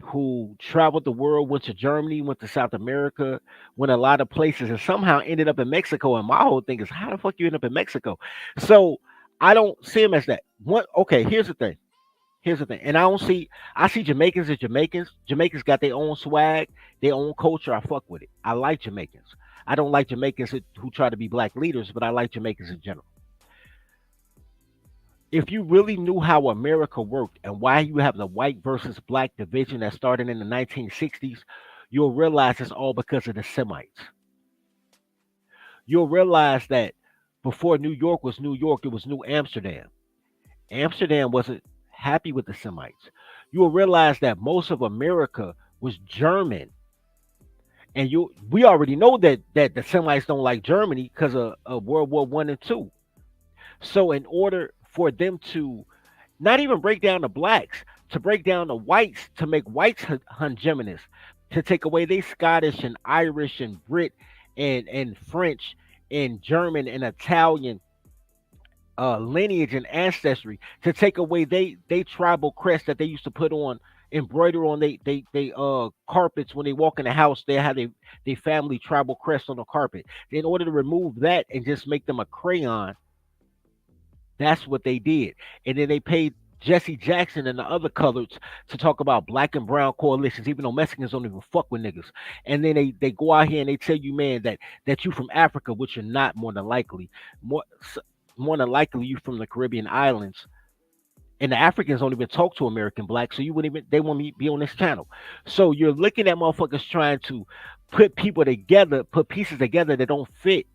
who traveled the world, went to Germany, went to South America, went a lot of places, and somehow ended up in Mexico. And my whole thing is, how the fuck you end up in Mexico? So I don't see him as that. What? Okay, here's the thing. Here's the thing, and I see Jamaicans as Jamaicans. Jamaicans got their own swag, their own culture. I fuck with it. I like Jamaicans. I don't like Jamaicans who try to be black leaders, but I like Jamaicans in general. If you really knew how America worked and why you have the white versus black division that started in the 1960s, you'll realize it's all because of the Semites. You'll realize that before New York was New York, it was New Amsterdam. Amsterdam wasn't happy with the Semites. You will realize that most of America was German, and we already know that the Semites don't like Germany because of World War I and II. So in order for them to not even break down the blacks, to break down the whites, to make whites hegemonists, to take away they Scottish and Irish and Brit and French and German and Italian lineage and ancestry, to take away they tribal crest that they used to put on, embroider on they carpets when they walk in the house. They have they family tribal crest on the carpet. In order to remove that and just make them a crayon, that's what they did. And then they paid Jesse Jackson and the other coloreds to talk about black and brown coalitions, even though Mexicans don't even fuck with niggas. And then they go out here and they tell you, man, that you from Africa, which you're not, more than likely. More than likely you from the Caribbean islands. And the Africans don't even talk to American blacks, so you wouldn't even they won't be on this channel. So you're looking at motherfuckers trying to put people together, put pieces together that don't fit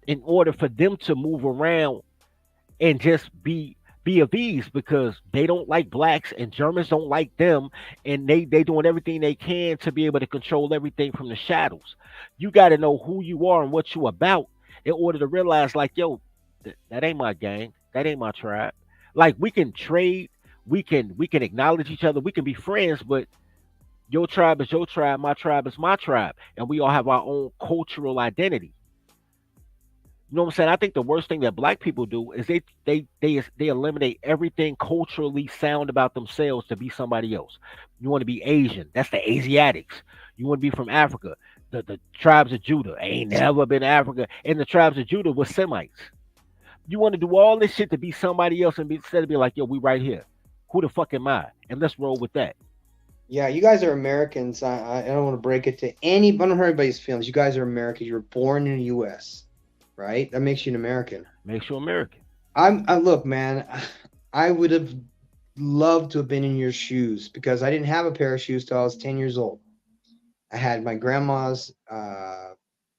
in order for them to move around and just be of ease, because they don't like blacks and Germans don't like them, and they doing everything they can to be able to control everything from the shadows. You got to know who you are and what you about in order to realize, like, yo, that ain't my gang, that ain't my tribe. Like, we can trade, we can acknowledge each other, we can be friends, but your tribe is your tribe, my tribe is my tribe, and we all have our own cultural identity. You know what I'm saying? I think the worst thing that black people do is they eliminate everything culturally sound about themselves to be somebody else. You want to be Asian, that's the Asiatics. You want to be from Africa, the tribes of Judah. Ain't never been Africa, and the tribes of Judah were Semites. You want to do all this shit to be somebody else and instead of be like, yo, we right here. Who the fuck am I? And let's roll with that. Yeah, you guys are Americans. I don't want to break it to I don't hurt anybody's feelings. You guys are Americans. You were born in the U.S., right? That makes you an American. Makes you American. Look, man, I would have loved to have been in your shoes because I didn't have a pair of shoes till I was 10 years old. I had my grandma's,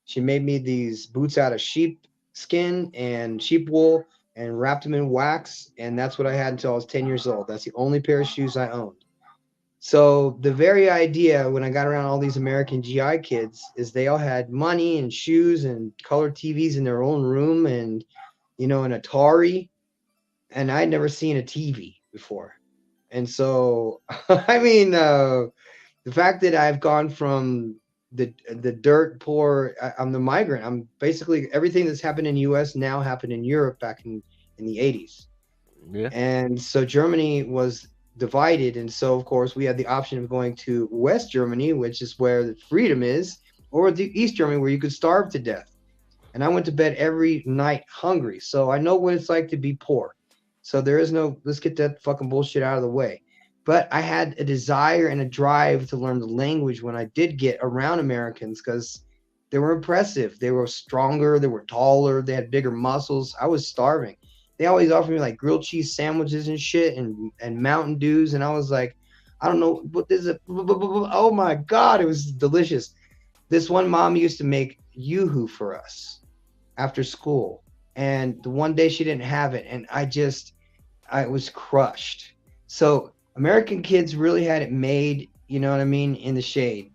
she made me these boots out of sheep skin and sheep wool and wrapped them in wax. And that's what I had until I was 10 years old. That's the only pair of shoes I owned. So the very idea when I got around all these American GI kids is they all had money and shoes and color TVs in their own room and, an Atari. And I'd never seen a TV before. And so, I mean, the fact that I've gone from the dirt poor, I'm the migrant. I'm basically everything that's happened in the U.S. now happened in Europe back in the 80s. Yeah. And so Germany was divided, and so of course we had the option of going to West Germany, which is where the freedom is, or the East Germany where you could starve to death. And I went to bed every night hungry, so I know what it's like to be poor. So there is no, let's get that fucking bullshit out of the way. But I had a desire and a drive to learn the language when I did get around Americans because they were impressive. They were stronger, they were taller, they had bigger muscles. I was starving. They always offered me like grilled cheese sandwiches and shit and Mountain Dews. And I was like, I don't know what is it. Oh my god, it was delicious. This one mom used to make yoo-hoo for us after school, and the one day she didn't have it, and I was crushed. So American kids really had it made, you know what I mean, in the shade.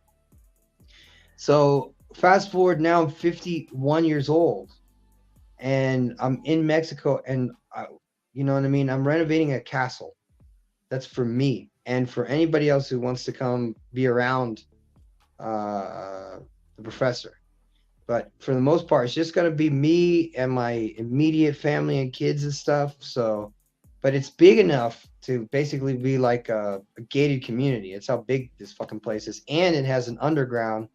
So fast forward now, I'm 51 years old, and I'm in Mexico, and you know what I mean. I'm renovating a castle. That's for me, and for anybody else who wants to come be around uh, the professor. But for the most part, it's just gonna be me and my immediate family and kids and stuff. So, but it's big enough to basically be like a gated community. It's how big this fucking place is, and it has an underground.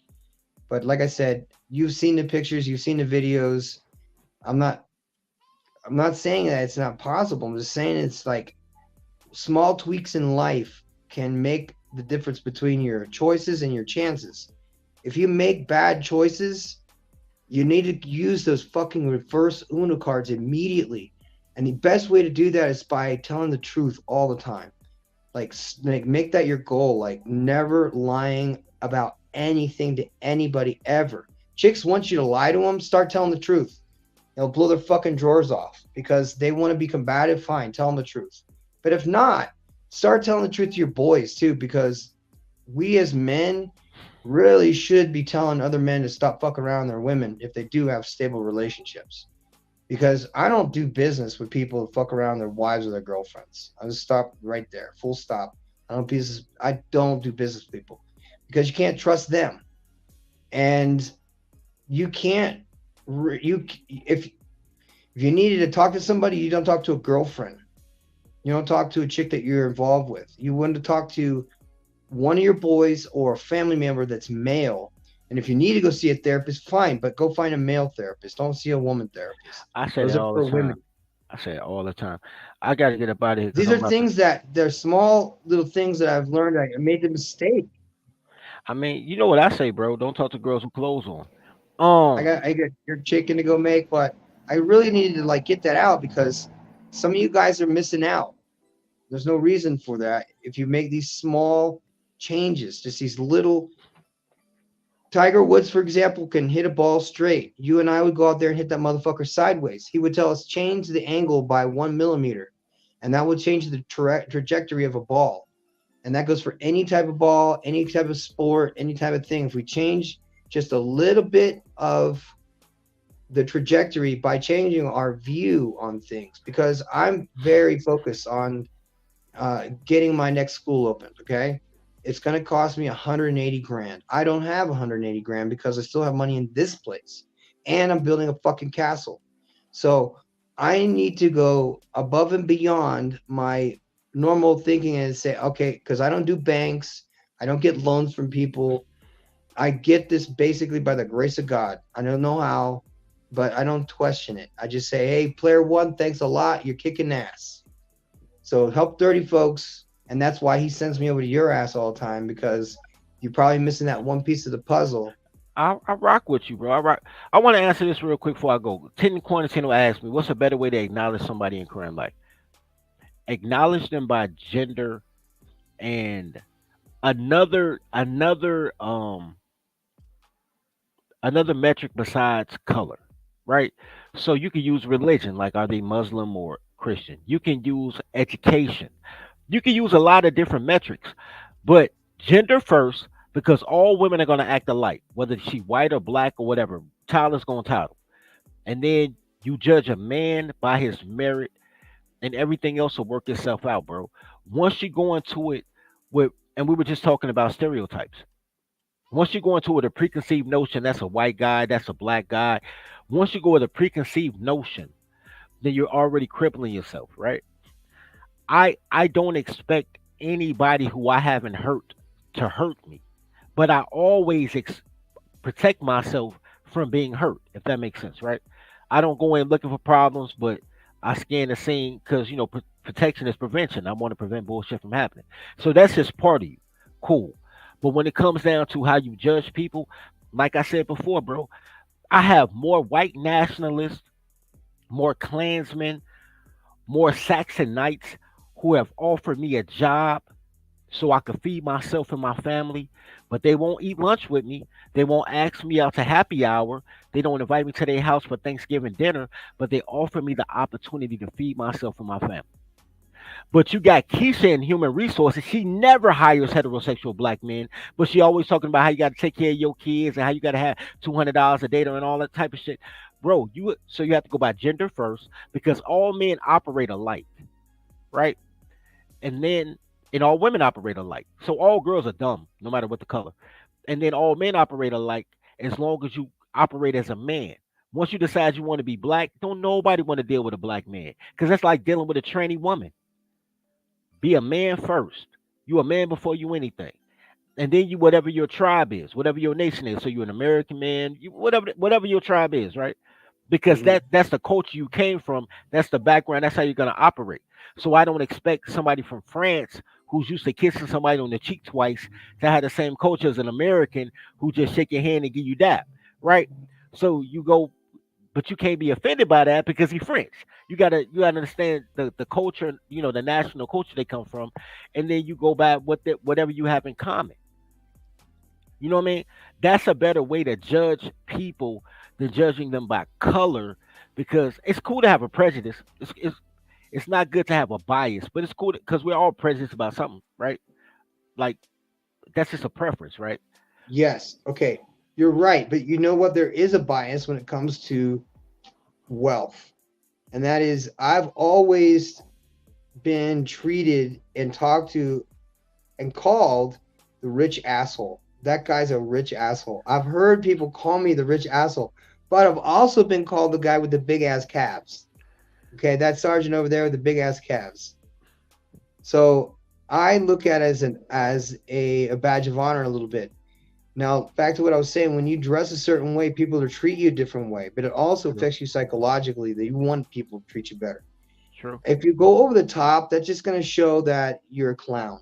But like I said, you've seen the pictures, you've seen the videos. I'm not, I'm not saying that it's not possible. I'm just saying it's like small tweaks in life can make the difference between your choices and your chances. If you make bad choices, you need to use those fucking reverse Uno cards immediately. And the best way to do that is by telling the truth all the time. Like make that your goal. Like never lying about anything to anybody ever. Chicks want you to lie to them. Start telling the truth. They'll blow their fucking drawers off because they want to be combative. Fine, tell them the truth. But if not, start telling the truth to your boys too, because we as men really should be telling other men to stop fucking around their women if they do have stable relationships. Because I don't do business with people who fuck around their wives or their girlfriends. I'll just stop right there. Full stop. I don't do business with people because you can't trust them. And you can't you if you needed to talk to somebody, you don't talk to a girlfriend. You don't talk to a chick that you're involved with. You want to talk to one of your boys or a family member that's male. And if you need to go see a therapist, fine, but go find a male therapist. Don't see a woman therapist. I say Those that are all the for time. women. I say it all the time. I got to get up out of here because These I'm are about to. things that they're small little things that I've learned. I made the mistake. I mean, you know what I say, bro. Don't talk to girls with clothes on. I got your chicken to go make, but I really needed to like get that out because some of you guys are missing out. There's no reason for that. If you make these small changes, just these little Tiger Woods, for example, can hit a ball straight. You and I would go out there and hit that motherfucker sideways. He would tell us change the angle by 1 millimeter, and that would change the trajectory of a ball. And that goes for any type of ball, any type of sport, any type of thing. If we change just a little bit of the trajectory by changing our view on things, because I'm very focused on getting my next school opened. Okay, it's going to cost me 180 grand. I don't have 180 grand because I still have money in this place, and I'm building a fucking castle. So I need to go above and beyond my normal thinking and say, okay, because I don't do banks, I don't get loans from people. I get this basically by the grace of God. I don't know how, but I don't question it. I just say, hey, player one, thanks a lot. You're kicking ass. So help 30 folks. And that's why he sends me over to your ass all the time because you're probably missing that one piece of the puzzle. I rock with you, bro. I rock. I want to answer this real quick before I go. Ten Quarantino asked me, "What's a better way to acknowledge somebody in current life? Acknowledge them by gender and another metric besides color, right? So you can use religion, like are they Muslim or Christian? You can use education. You can use a lot of different metrics, but gender first because all women are going to act alike, whether she white or black or whatever. Tyler's going to title, and then you judge a man by his merit, and everything else will work itself out, bro. Once you go into it with, and we were just talking about stereotypes. Once you go into it with a preconceived notion, that's a white guy, that's a black guy. Once you go with a preconceived notion, then you're already crippling yourself, right? I don't expect anybody who I haven't hurt to hurt me, but I always protect myself from being hurt, if that makes sense, right? I don't go in looking for problems, but I scan the scene because protection is prevention. I want to prevent bullshit from happening. So that's just part of you. Cool. But when it comes down to how you judge people, like I said before, bro, I have more white nationalists, more Klansmen, more Saxon Knights who have offered me a job so I could feed myself and my family. But they won't eat lunch with me. They won't ask me out to happy hour. They don't invite me to their house for Thanksgiving dinner, but they offer me the opportunity to feed myself and my family. But you got Keisha in human resources. She never hires heterosexual black men, but she always talking about how you got to take care of your kids and how you got to have $200 a day and all that type of shit. Bro, you have to go by gender first because all men operate alike, right? And then and all women operate alike. So all girls are dumb, no matter what the color. And then all men operate alike as long as you operate as a man. Once you decide you want to be black, don't nobody want to deal with a black man because that's like dealing with a tranny woman. Be a man first. You a man before you anything, and then you whatever your tribe is, whatever your nation is. So you're an American man, whatever your tribe is, right? Because Mhm. that's the culture you came from. That's the background. That's how you're gonna operate. So I don't expect somebody from France who's used to kissing somebody on the cheek twice to have the same culture as an American who just shake your hand and give you that, right? So you go but you can't be offended by that because he's French. You gotta understand the culture, the national culture they come from, and then you go by whatever you have in common. You know what I mean? That's a better way to judge people than judging them by color, because it's cool to have a prejudice. It's not good to have a bias, but it's cool because we're all prejudiced about something, right? Like that's just a preference, right? Yes. Okay. You're right. But you know what? There is a bias when it comes to wealth. And that is, I've always been treated and talked to and called the rich asshole. That guy's a rich asshole. I've heard people call me the rich asshole, but I've also been called the guy with the big ass calves. Okay, that sergeant over there with the big ass calves. So I look at it as a badge of honor a little bit. Now, back to what I was saying, when you dress a certain way, people will treat you a different way, but it also True. affects you psychologically that you want people to treat you better. True. If you go over the top, that's just going to show that you're a clown.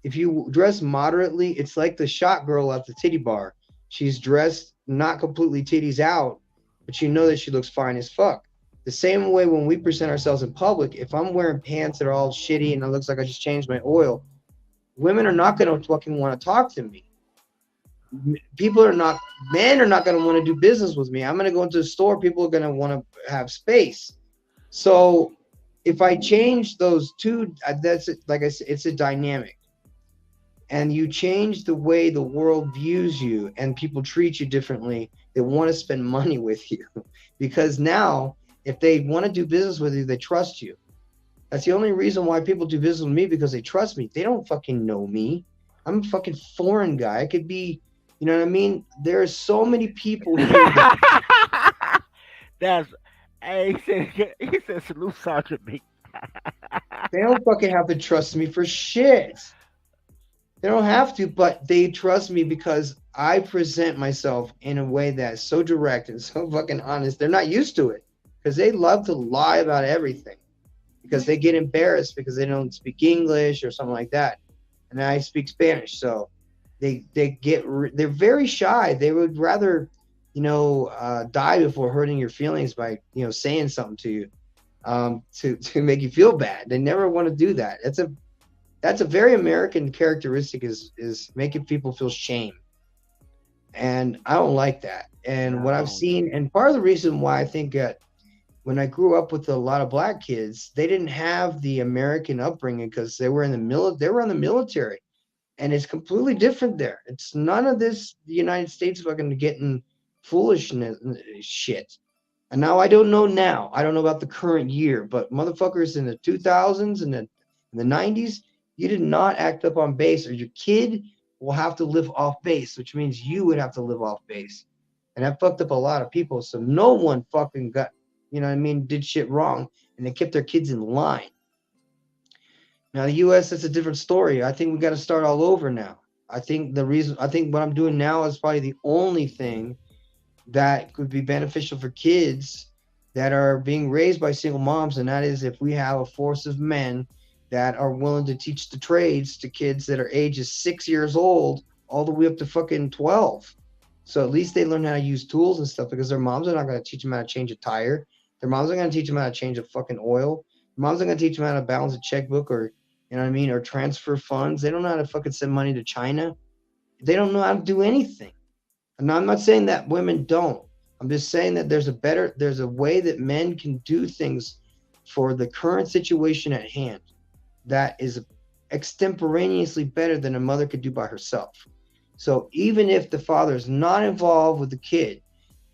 If you dress moderately, it's like the shot girl at the titty bar. She's dressed not completely titties out, but you know that she looks fine as fuck. The same way when we present ourselves in public, if I'm wearing pants that are all shitty and it looks like I just changed my oil, women are not going to fucking want to talk to me. People are not, Men are not going to want to do business with me. I'm going to go into the store, people are going to want to have space. So if I change those two, that's it. Like I said, it's a dynamic, and you change the way the world views you and people treat you differently. They want to spend money with you because now, if they want to do business with you, they trust you. That's the only reason why people do business with me, because they trust me. They don't fucking know me. I'm a fucking foreign guy. I could be, you know what I mean? There are so many people here that That's hey, he said salute Sergeant B. they don't fucking have to trust me for shit. They don't have to, but they trust me because I present myself in a way that's so direct and so fucking honest. They're not used to it because they love to lie about everything because they get embarrassed because they don't speak English or something like that. And I speak Spanish, so they're very shy. They would rather, die before hurting your feelings by saying something to you, to make you feel bad. They never want to do that. That's a very American characteristic, is making people feel shame. And I don't like that. And what I've No, seen, and part of the reason why I think that when I grew up with a lot of black kids, they didn't have the American upbringing because they were in they were in the military, and it's completely different there. It's none of this the United States fucking getting foolishness shit. And now I don't know now. I don't know about the current year, but motherfuckers in the 2000s and the 90s, you did not act up on base, or your kid will have to live off base, which means you would have to live off base. And that fucked up a lot of people. So no one fucking got, did shit wrong, and they kept their kids in line. Now the US, that's a different story. I think we got to start all over now. I think what I'm doing now is probably the only thing that could be beneficial for kids that are being raised by single moms, and that is if we have a force of men that are willing to teach the trades to kids that are ages 6 years old all the way up to fucking 12. So at least they learn how to use tools and stuff, because their moms are not going to teach them how to change a tire. Their moms are going to teach them how to change a fucking oil. Their moms are going to teach them how to balance a checkbook, or You know what I mean? Or transfer funds. They don't know how to fucking send money to China. They don't know how to do anything. And I'm not saying that women don't. I'm just saying that there's a way that men can do things for the current situation at hand that is extemporaneously better than a mother could do by herself. So even if the father is not involved with the kid,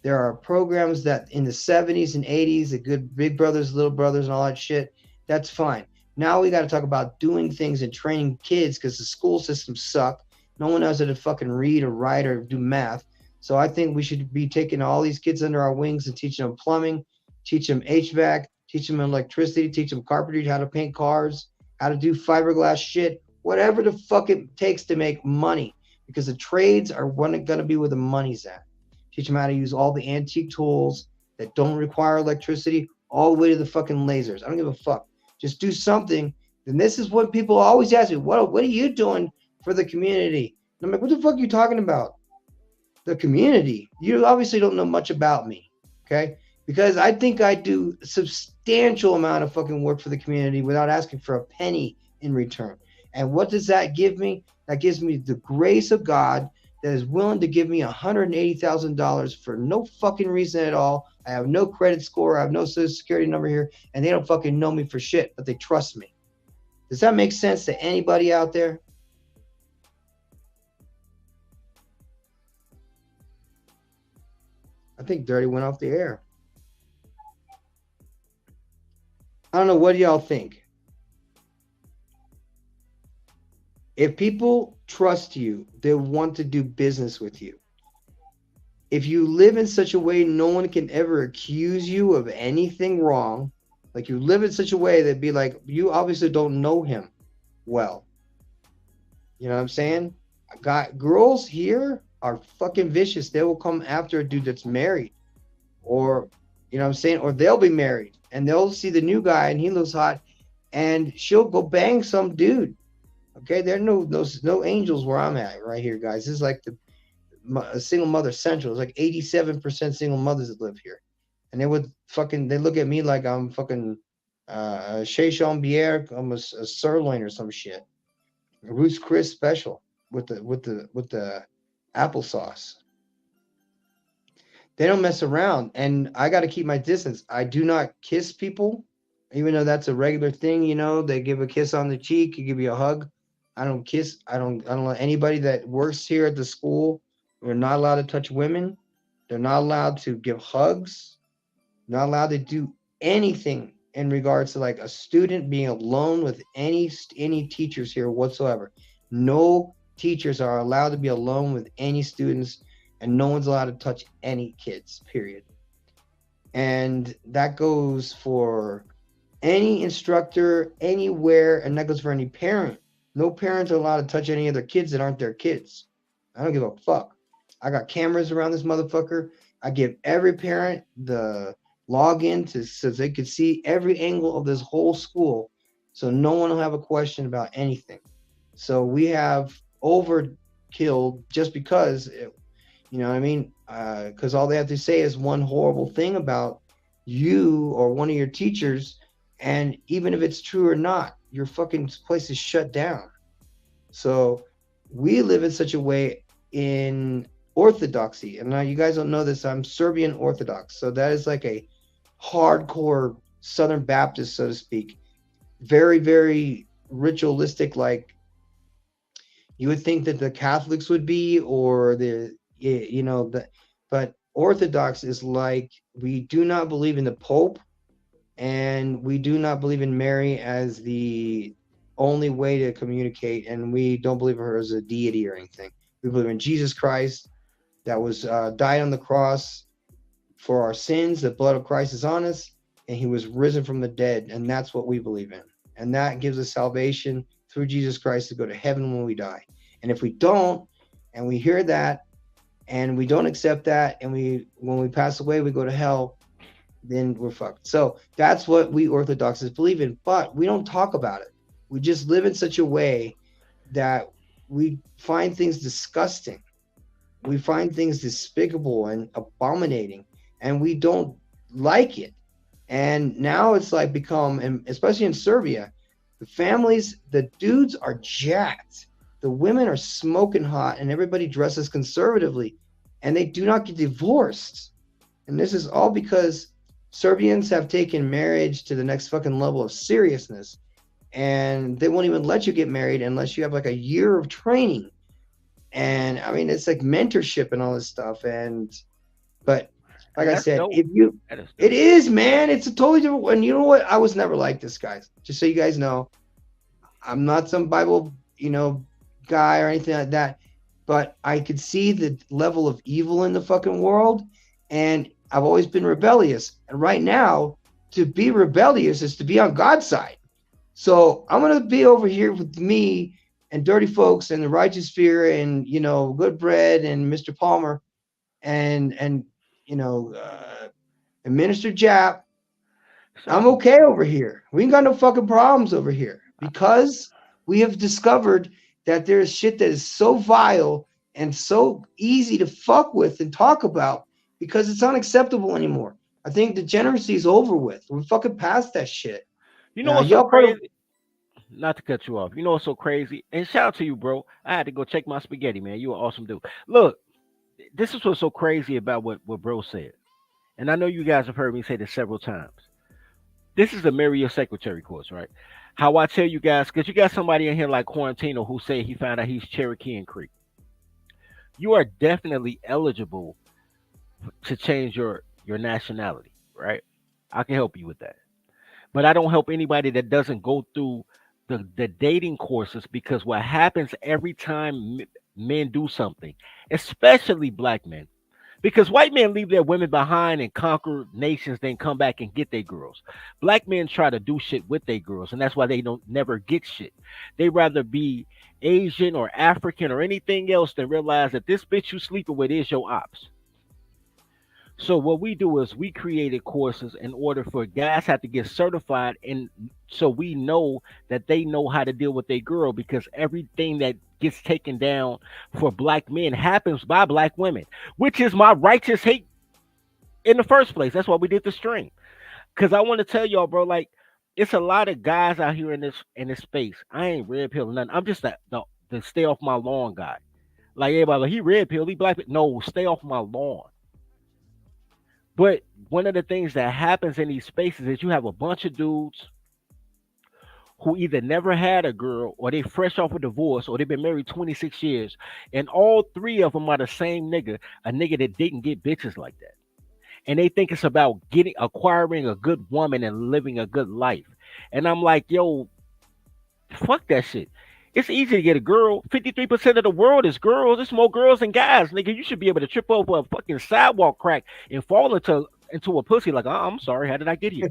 there are programs that in the 70s and 80s, the good big brothers, little brothers, and all that shit, that's fine. Now we got to talk about doing things and training kids because the school systems suck. No one knows how to fucking read or write or do math. So I think we should be taking all these kids under our wings and teaching them plumbing, teach them HVAC, teach them electricity, teach them carpentry, how to paint cars, how to do fiberglass shit, whatever the fuck it takes to make money. Because the trades are going to be where the money's at. Teach them how to use all the antique tools that don't require electricity, all the way to the fucking lasers. I don't give a fuck. Just do something. And this is what people always ask me. What are you doing for the community? And I'm like, what the fuck are you talking about? The community? You obviously don't know much about me, okay? Because I think I do a substantial amount of fucking work for the community without asking for a penny in return. And what does that give me? That gives me the grace of God that is willing to give me $180,000 for no fucking reason at all. I have no credit score. I have no social security number here, and they don't fucking know me for shit, but they trust me. Does that make sense to anybody out there? I think Dirty went off the air. I don't know. What do y'all think? If people trust you, they want to do business with you. If you live in such a way no one can ever accuse you of anything wrong, like you live in such a way that be like, you obviously don't know him well. You know what I'm saying? Girls here are fucking vicious. They will come after a dude that's married. Or, you know what I'm saying? Or they'll be married and they'll see the new guy and he looks hot and she'll go bang some dude. Okay, there are no angels where I'm at right here, guys. This is like a single mother central. It's like 87% single mothers that live here, and they look at me like I'm fucking Chez Chambière, almost a sirloin or some shit. Ruth's Chris special with the applesauce. They don't mess around, and I got to keep my distance. I do not kiss people, even though that's a regular thing. You know, they give a kiss on the cheek, you give you a hug. I don't kiss. I don't let anybody that works here at the school. We're not allowed to touch women. They're not allowed to give hugs. Not allowed to do anything in regards to like a student being alone with any teachers here whatsoever. No teachers are allowed to be alone with any students, and no one's allowed to touch any kids, period. And that goes for any instructor, anywhere, and that goes for any parent. No parents are allowed to touch any of their kids that aren't their kids. I don't give a fuck. I got cameras around this motherfucker. I give every parent the login so they could see every angle of this whole school, so no one will have a question about anything. So we have overkill just because, you know what I mean? Because all they have to say is one horrible thing about you or one of your teachers, and even if it's true or not, your fucking place is shut down. So we live in such a way in Orthodoxy, and now you guys don't know this, I'm Serbian Orthodox, so that is like a hardcore Southern Baptist, so to speak. Very, very ritualistic, like you would think that the Catholics would be, or but Orthodox is like, we do not believe in the Pope, and we do not believe in Mary as the only way to communicate, and we don't believe in her as a deity or anything. We believe in Jesus Christ that was died on the cross for our sins. The blood of Christ is on us, and he was risen from the dead, and that's what we believe in. And that gives us salvation through Jesus Christ to go to heaven when we die. And if we don't, and we hear that, and we don't accept that, and when we pass away, we go to hell, then we're fucked. So that's what we Orthodoxes believe in, but we don't talk about it. We just live in such a way that we find things disgusting. We find things despicable and abominating, and we don't like it. And now it's like become, and especially in Serbia, The families, the dudes are jacked. The women are smoking hot, and everybody dresses conservatively, and they do not get divorced. And this is all because Serbians have taken marriage to the next fucking level of seriousness, and they won't even let you get married unless you have like a year of training. And I mean, it's like mentorship and all this stuff. But like And I that's said, dope. if you, That is it dope. is, man, it's a totally different. And you know what? I was never like this, guys. Just so you guys know, I'm not some Bible, guy or anything like that. But I could see the level of evil in the fucking world, and I've always been rebellious. And right now, to be rebellious is to be on God's side. So I'm gonna be over here with me and Dirty Folks and the Righteous Fear and Good Bread and Mr. Palmer and you know and Minister Jap. I'm So okay over here. We ain't got no fucking problems over here because we have discovered that there's shit that is so vile and so easy to fuck with and talk about because it's unacceptable anymore. I think degeneracy is over with. We're fucking past that shit. you know what's so Y'all part of crazy? Not to cut you off. You know what's so crazy? And shout out to you, bro. I had to go check my spaghetti, man. You an awesome dude. Look, this is what's so crazy about what bro said. And I know you guys have heard me say this several times. This is the marry your secretary course, right? How I tell you guys, because you got somebody in here like Quarantino who said he found out he's Cherokee and Creek. You are definitely eligible to change your nationality, right? I can help you with that. But I don't help anybody that doesn't go through the dating courses because what happens every time men do something, especially black men, because white men leave their women behind and conquer nations, then come back and get their girls. Black men try to do shit with their girls, and that's why they don't never get shit. They rather be Asian or African or anything else than realize that this bitch you sleeping with is your ops. So what we do is we created courses in order for guys have to get certified, and so we know that they know how to deal with their girl because everything that gets taken down for black men happens by black women, which is my righteous hate in the first place. That's why we did the stream. Cause I want to tell y'all, bro, like it's a lot of guys out here in this space. I ain't red pill or nothing. I'm just the stay off my lawn guy. Like everybody, like, he red pill, he black pill. No, stay off my lawn. But one of the things that happens in these spaces is you have a bunch of dudes who either never had a girl or they fresh off a divorce or they've been married 26 years. And all three of them are the same nigga, a nigga that didn't get bitches like that. And they think it's about acquiring a good woman and living a good life. And I'm like, yo, fuck that shit. It's easy to get a girl. 53% of the world is girls. There's more girls than guys, nigga. You should be able to trip over a fucking sidewalk crack and fall into a pussy like, I'm sorry, how did I get here?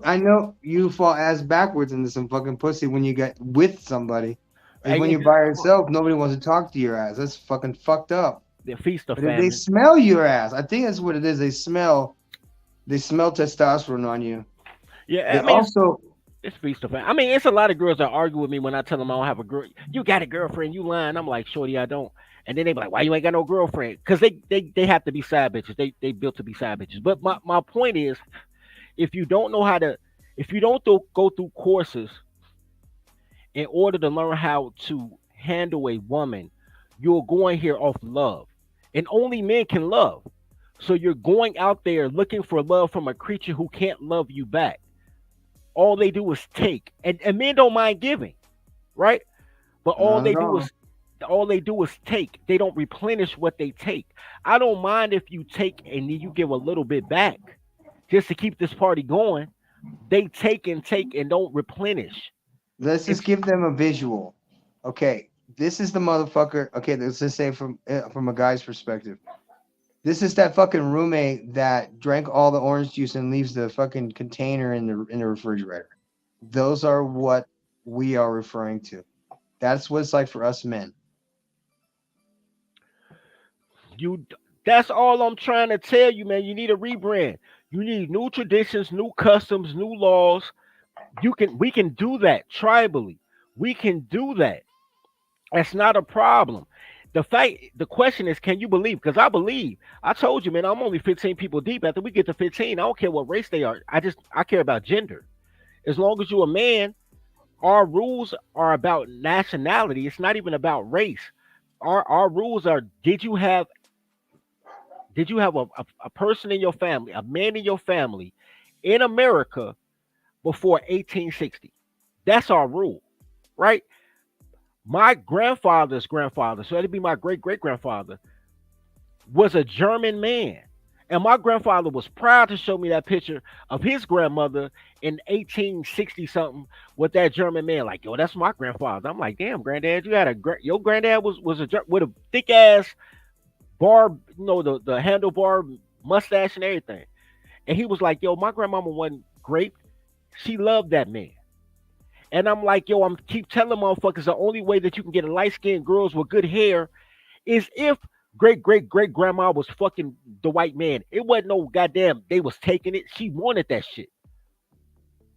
I know you fall ass backwards into some fucking pussy when you get with somebody. And when you're by yourself, nobody wants to talk to your ass. That's fucking fucked up. The feast of But if famine. they smell your ass, I think that's what it is. They smell testosterone on you. Yeah, They I mean, also it's feast of famine. I mean, it's a lot of girls that argue with me when I tell them I don't have a girl. You got a girlfriend, you lying. I'm like, shorty, I don't. And then they be like, why you ain't got no girlfriend? Because they have to be side bitches. They built to be side bitches. But my point is, if you don't know how to, if you don't go through courses in order to learn how to handle a woman, you're going here off love. And only men can love. So you're going out there looking for love from a creature who can't love you back. All they do is take. And men don't mind giving, right? But not at all. all they do is take. They don't replenish what they take. I don't mind if you take and then you give a little bit back just to keep this party going. They take and don't replenish. Let's just give them a visual. Okay, this is the motherfucker. Okay, let's just say from a guy's perspective. This is that fucking roommate that drank all the orange juice and leaves the fucking container in the refrigerator. Those are what we are referring to. That's what it's like for us men. You that's all I'm trying to tell you, man. You need a rebrand. You need new traditions, new customs, new laws. We can do that tribally. We can do that. That's not a problem. The question is, can you believe? Because I believe. I told you, man, I'm only 15 people deep. After we get to 15, I don't care what race they are. I care about gender. As long as you're a man, Our rules are about nationality. It's not even about race. Our rules are: did you have a person in your family, a man in your family, in America before 1860? That's our rule, right? My grandfather's grandfather, so that'd be my great great grandfather, was a German man. And my grandfather was proud to show me that picture of his grandmother in 1860 something with that German man. Like, yo, that's my grandfather. I'm like, damn, granddad, you had your granddad was with a thick ass barb, the handlebar mustache and everything. And he was like, yo, my grandmama wasn't great. She loved that man. And I'm like, yo, I'm keep telling motherfuckers the only way that you can get a light skinned girls with good hair is if great great great grandma was fucking the white man. It wasn't no goddamn they was taking it. She wanted that shit.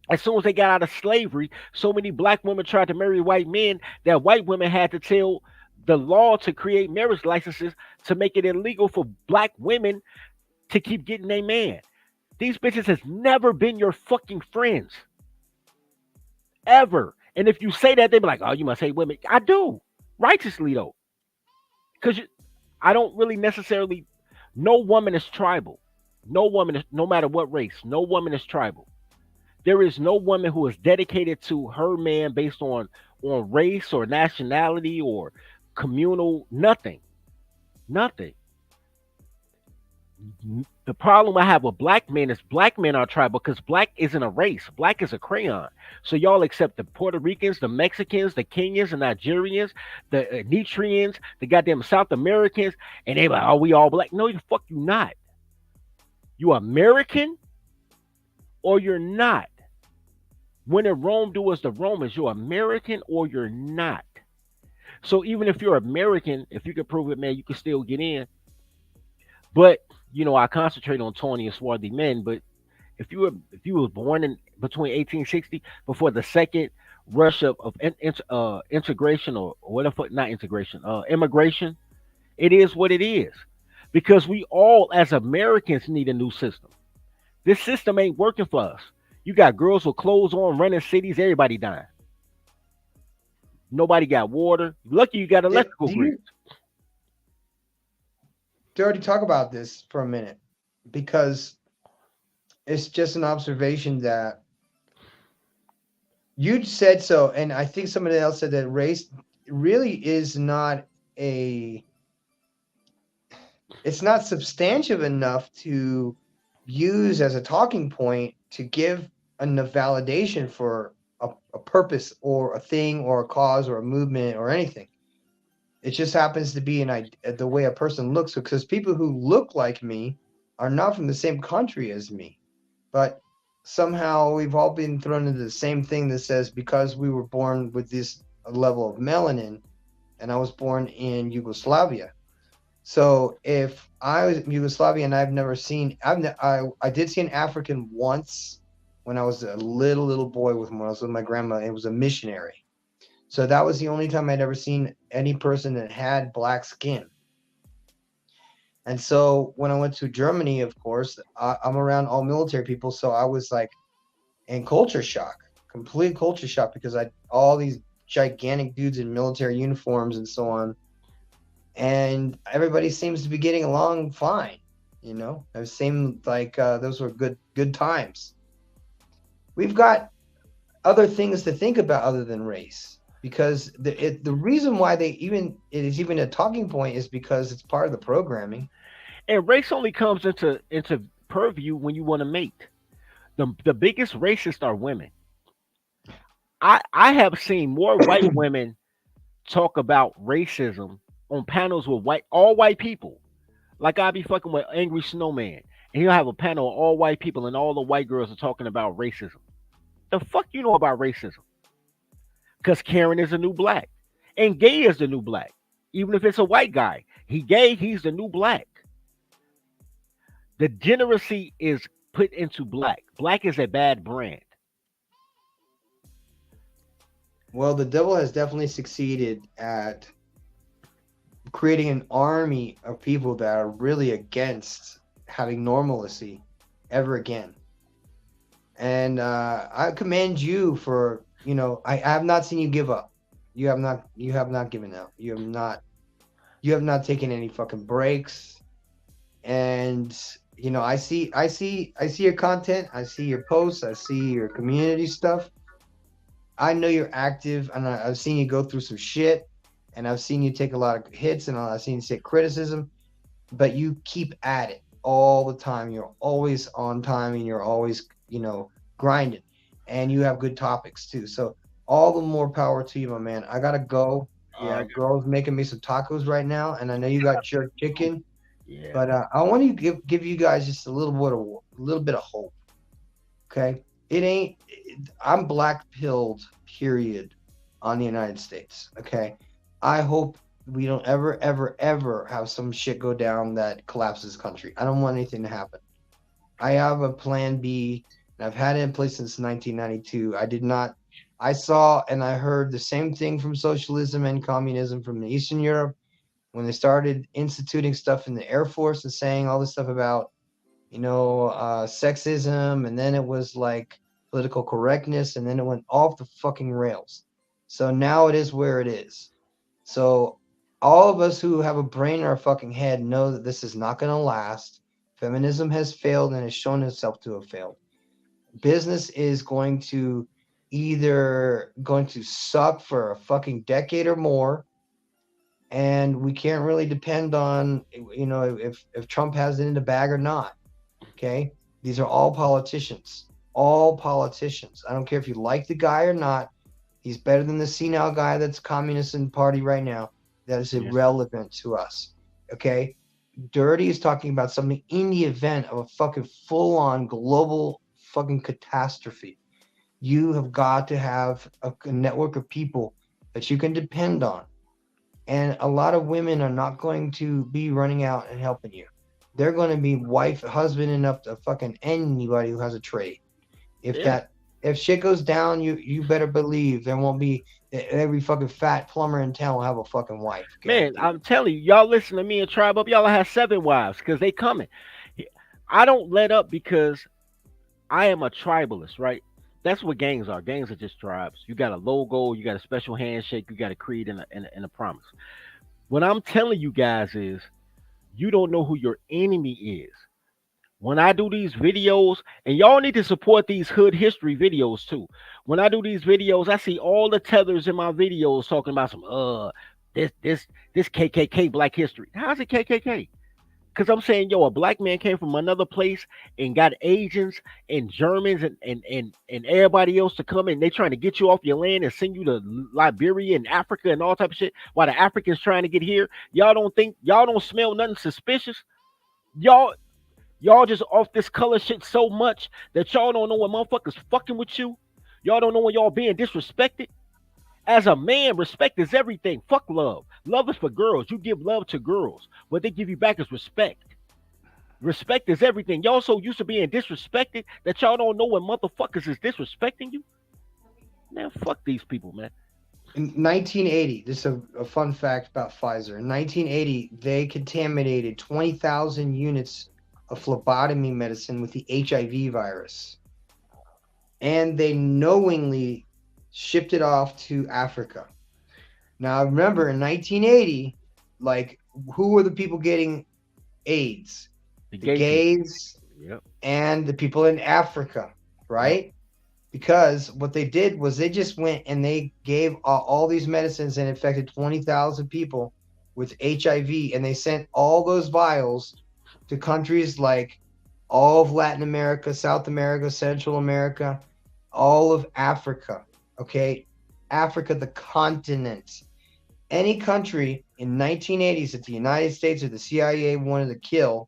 As soon as they got out of slavery, so many black women tried to marry white men that white women had to tell the law to create marriage licenses to make it illegal for black women to keep getting a man. These bitches has never been your fucking friends. Ever. And if you say that, they be like, oh, you must hate women. I do. Righteously though. Because I don't really necessarily. No woman is tribal. No woman is, no matter what race, no woman is tribal. There is no woman who is dedicated to her man based on race or nationality or communal nothing. Nothing. The problem I have with black men is black men are tribal because black isn't a race. Black is a crayon. So y'all accept the Puerto Ricans, the Mexicans, the Kenyans, the Nigerians, the Eritreans, the goddamn South Americans, and they like, oh, we all black. No, the fuck you not. You American or you're not. When in Rome, do as the Romans. You're American or you're not. So even if you're American, if you can prove it, man, you can still get in. But I concentrate on tawny and swarthy men. But if you was born in between 1860 before the second rush of integration or whatever, not integration, immigration, it is what it is. Because we all as Americans need a new system. This system ain't working for us. You got girls with clothes on running cities, everybody dying. Nobody got water. Lucky you got electrical grids. To already talk about this for a minute because it's just an observation that you said so, and I think somebody else said that race really is not it's not substantive enough to use as a talking point to give enough validation for a purpose or a thing or a cause or a movement or anything. It just happens to be the way a person looks, because people who look like me are not from the same country as me. But somehow we've all been thrown into the same thing that says because we were born with this level of melanin, and I was born in Yugoslavia. So if I was in Yugoslavia and I've never seen, I did see an African once when I was a little boy when I was with my grandma. It was a missionary. So that was the only time I'd ever seen any person that had black skin. And so when I went to Germany, of course, I'm around all military people. So I was like in culture shock, complete culture shock, because all these gigantic dudes in military uniforms and so on. And everybody seems to be getting along fine. It seemed like those were good times. We've got other things to think about other than race. Because the reason why it is even a talking point is because it's part of the programming. And race only comes into purview when you want to mate. The biggest racists are women. I have seen more white women talk about racism on panels with all white people. Like I be fucking with Angry Snowman, and he'll have a panel of all white people, and all the white girls are talking about racism. The fuck you know about racism? Because Karen is the new black. And gay is the new black. Even if it's a white guy. He gay, he's the new black. The degeneracy is put into black. Black is a bad brand. Well, the devil has definitely succeeded at creating an army of people that are really against having normalcy ever again. And I commend you for I have not seen you give up. You have not given up. You have not taken any fucking breaks. And I see your content, I see your posts, I see your community stuff. I know you're active, and I've seen you go through some shit, and I've seen you take a lot of hits, and I've seen you take criticism, but you keep at it all the time. You're always on time, and you're always, grinding, and you have good topics too. So all the more power to you, my man. I gotta go. Yeah, Girl's making me some tacos right now, and I know you got jerk chicken, yeah, but I want to give you guys just a little bit of hope. Okay, it ain't. I'm black pilled. Period. On the United States. Okay, I hope we don't ever, ever, ever have some shit go down that collapses the country. I don't want anything to happen. I have a plan B, and I've had it in place since 1992. I did not. I saw and I heard the same thing from socialism and communism from Eastern Europe when they started instituting stuff in the Air Force and saying all this stuff about sexism, and then it was like political correctness, and then it went off the fucking rails. So now it is where it is. So all of us who have a brain in our fucking head know that this is not going to last. Feminism has failed and has shown itself to have failed. Business is either going to suck for a fucking decade or more, and we can't really depend on if Trump has it in the bag or not. Okay, these are all politicians. All politicians. I don't care if you like the guy or not. He's better than the senile guy that's communist in the party right now. That is yeah, irrelevant to us. Okay, Dirty is talking about something in the event of a fucking full-on global fucking catastrophe. You have got to have a network of people that you can depend on. And a lot of women are not going to be running out and helping you. They're going to be husband enough to fucking anybody who has a trade. If yeah. if shit goes down, you better believe there won't be every fucking fat plumber in town will have a fucking wife. Man, Guaranteed. I'm telling you, y'all listen to me and Tribe Up. Y'all have 7 wives because they coming. I don't let up because I am a tribalist, right? That's what gangs are. Gangs are just tribes. You got a logo, you got a special handshake, you got a creed and a promise. What I'm telling you guys is you don't know who your enemy is. When I do these videos, and y'all need to support these hood history videos too. When I do these videos, I see all the tethers in my videos talking about some this this this KKK Black History. How's it KKK? Because I'm saying, yo, a black man came from another place and got Asians and Germans and everybody else to come in. They trying to get you off your land and send you to Liberia and Africa and all type of shit. While the Africans trying to get here, y'all don't smell nothing suspicious. Y'all y'all just off this color shit so much that y'all don't know when motherfuckers fucking with you. Y'all don't know when y'all being disrespected. As a man, respect is everything. Fuck love. Love is for girls. You give love to girls. What they give you back is respect. Respect is everything. Y'all so used to being disrespected that y'all don't know when motherfuckers is disrespecting you. Man, fuck these people, man. In 1980, this is a fun fact about Pfizer. In 1980, they contaminated 20,000 units of phlebotomy medicine with the HIV virus, and they knowingly shipped it off to Africa. Now, remember, in 1980, like, who were the people getting AIDS? The The gay people. gays Yep. and the people in Africa, Yep. right? Because what they did was they just went and they gave all these medicines and infected 20,000 people with HIV, and they sent all those vials to countries like all of Latin America, South America, Central America, all of Africa. Okay, Africa, the continent. Any country in 1980s that the United States or the CIA wanted to kill,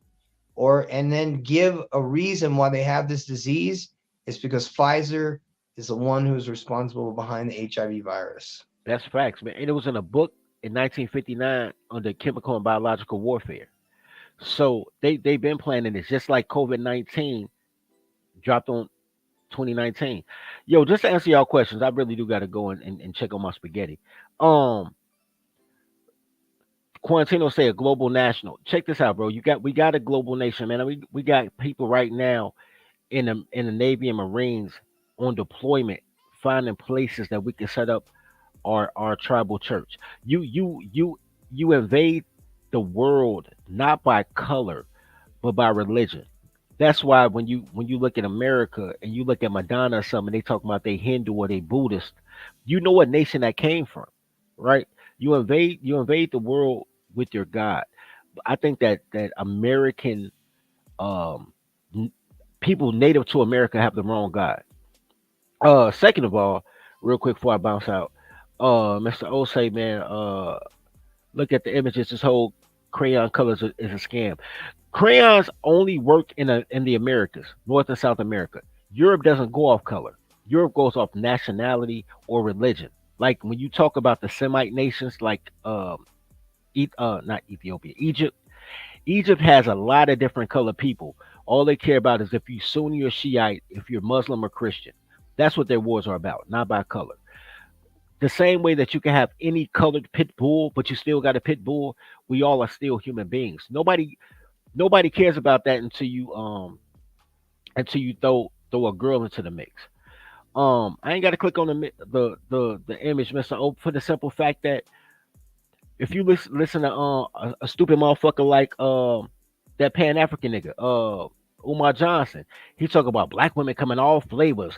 and then give a reason why they have this disease, is because Pfizer is the one who's responsible behind the HIV virus. That's facts, man. And it was in a book in 1959 under chemical and biological warfare. So they've been planning this, just like COVID-19 dropped on 2019. Yo, just to answer y'all questions, I really do got to go and check on my spaghetti. Um, Quarantino say a global national. Check this out, bro. We got a global nation, man. We got people right now in the Navy and Marines on deployment finding places that we can set up our tribal church. You invade the world not by color but by religion. That's why when you look at America and you look at Madonna or something, they talk about they Hindu or they Buddhist. You know what nation that came from, right? You invade the world with your God. I think that American um n- people native to America have the wrong God. Second of all, real quick before I bounce out, Mr. O say, man, look at the images. This whole crayon colors is a scam. Crayons only work in the Americas, North and South America. Europe doesn't go off color. Europe goes off nationality or religion. Like when you talk about the Semite nations, like not Ethiopia, Egypt. Egypt has a lot of different colored people. All they care about is if you're Sunni or Shiite, if you're Muslim or Christian. That's what their wars are about, not by color. The same way that you can have any colored pit bull, but you still got a pit bull, we all are still human beings. Nobody cares about that until you throw a girl into the mix. I ain't got to click on the image, Mister O, for the simple fact that if you listen to a stupid motherfucker like that Pan African nigga Umar Johnson, he talk about black women coming all flavors,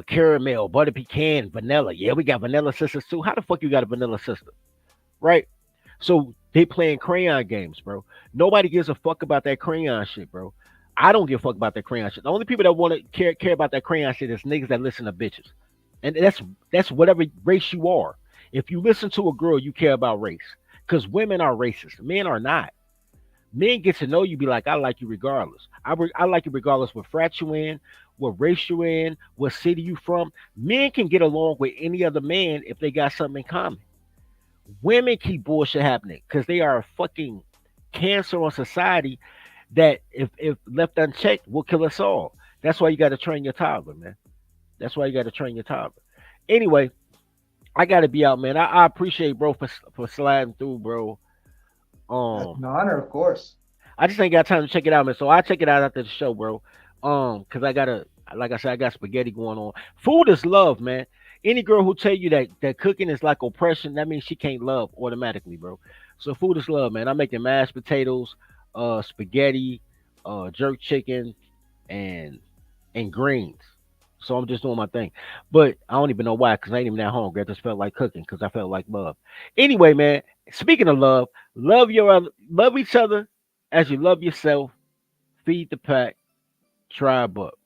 caramel, butter pecan, vanilla. Yeah, we got vanilla sisters too. How the fuck you got a vanilla sister, right? So they playing crayon games, bro. Nobody gives a fuck about that crayon shit, bro. I don't give a fuck about that crayon shit. The only people that want to care about that crayon shit is niggas that listen to bitches, and that's whatever race you are. If you listen to a girl, you care about race, because women are racist. Men are not. Men get to know you, be like, I like you regardless. I like you regardless what frat you in, what race you in, what city you from. Men can get along with any other man if they got something in common. Women keep bullshit happening because they are a fucking cancer on society that if left unchecked will kill us all. That's why you got to train your toddler, man. That's why you got to train your toddler. Anyway, I got to be out, man. I appreciate bro for sliding through, bro. That's Um, an honor, of course. I just ain't got time to check it out, man. So I check it out after the show, bro. Cause I gotta, like I said, I got spaghetti going on. Food is love, man. Any girl who tell you that cooking is like oppression, that means she can't love automatically, bro. So food is love, man. I'm making mashed potatoes, spaghetti, jerk chicken, and greens. So I'm just doing my thing. But I don't even know why, because I ain't even that hungry. I just felt like cooking because I felt like love. Anyway, man, speaking of love, love each other as you love yourself. Feed the pack, tribe up.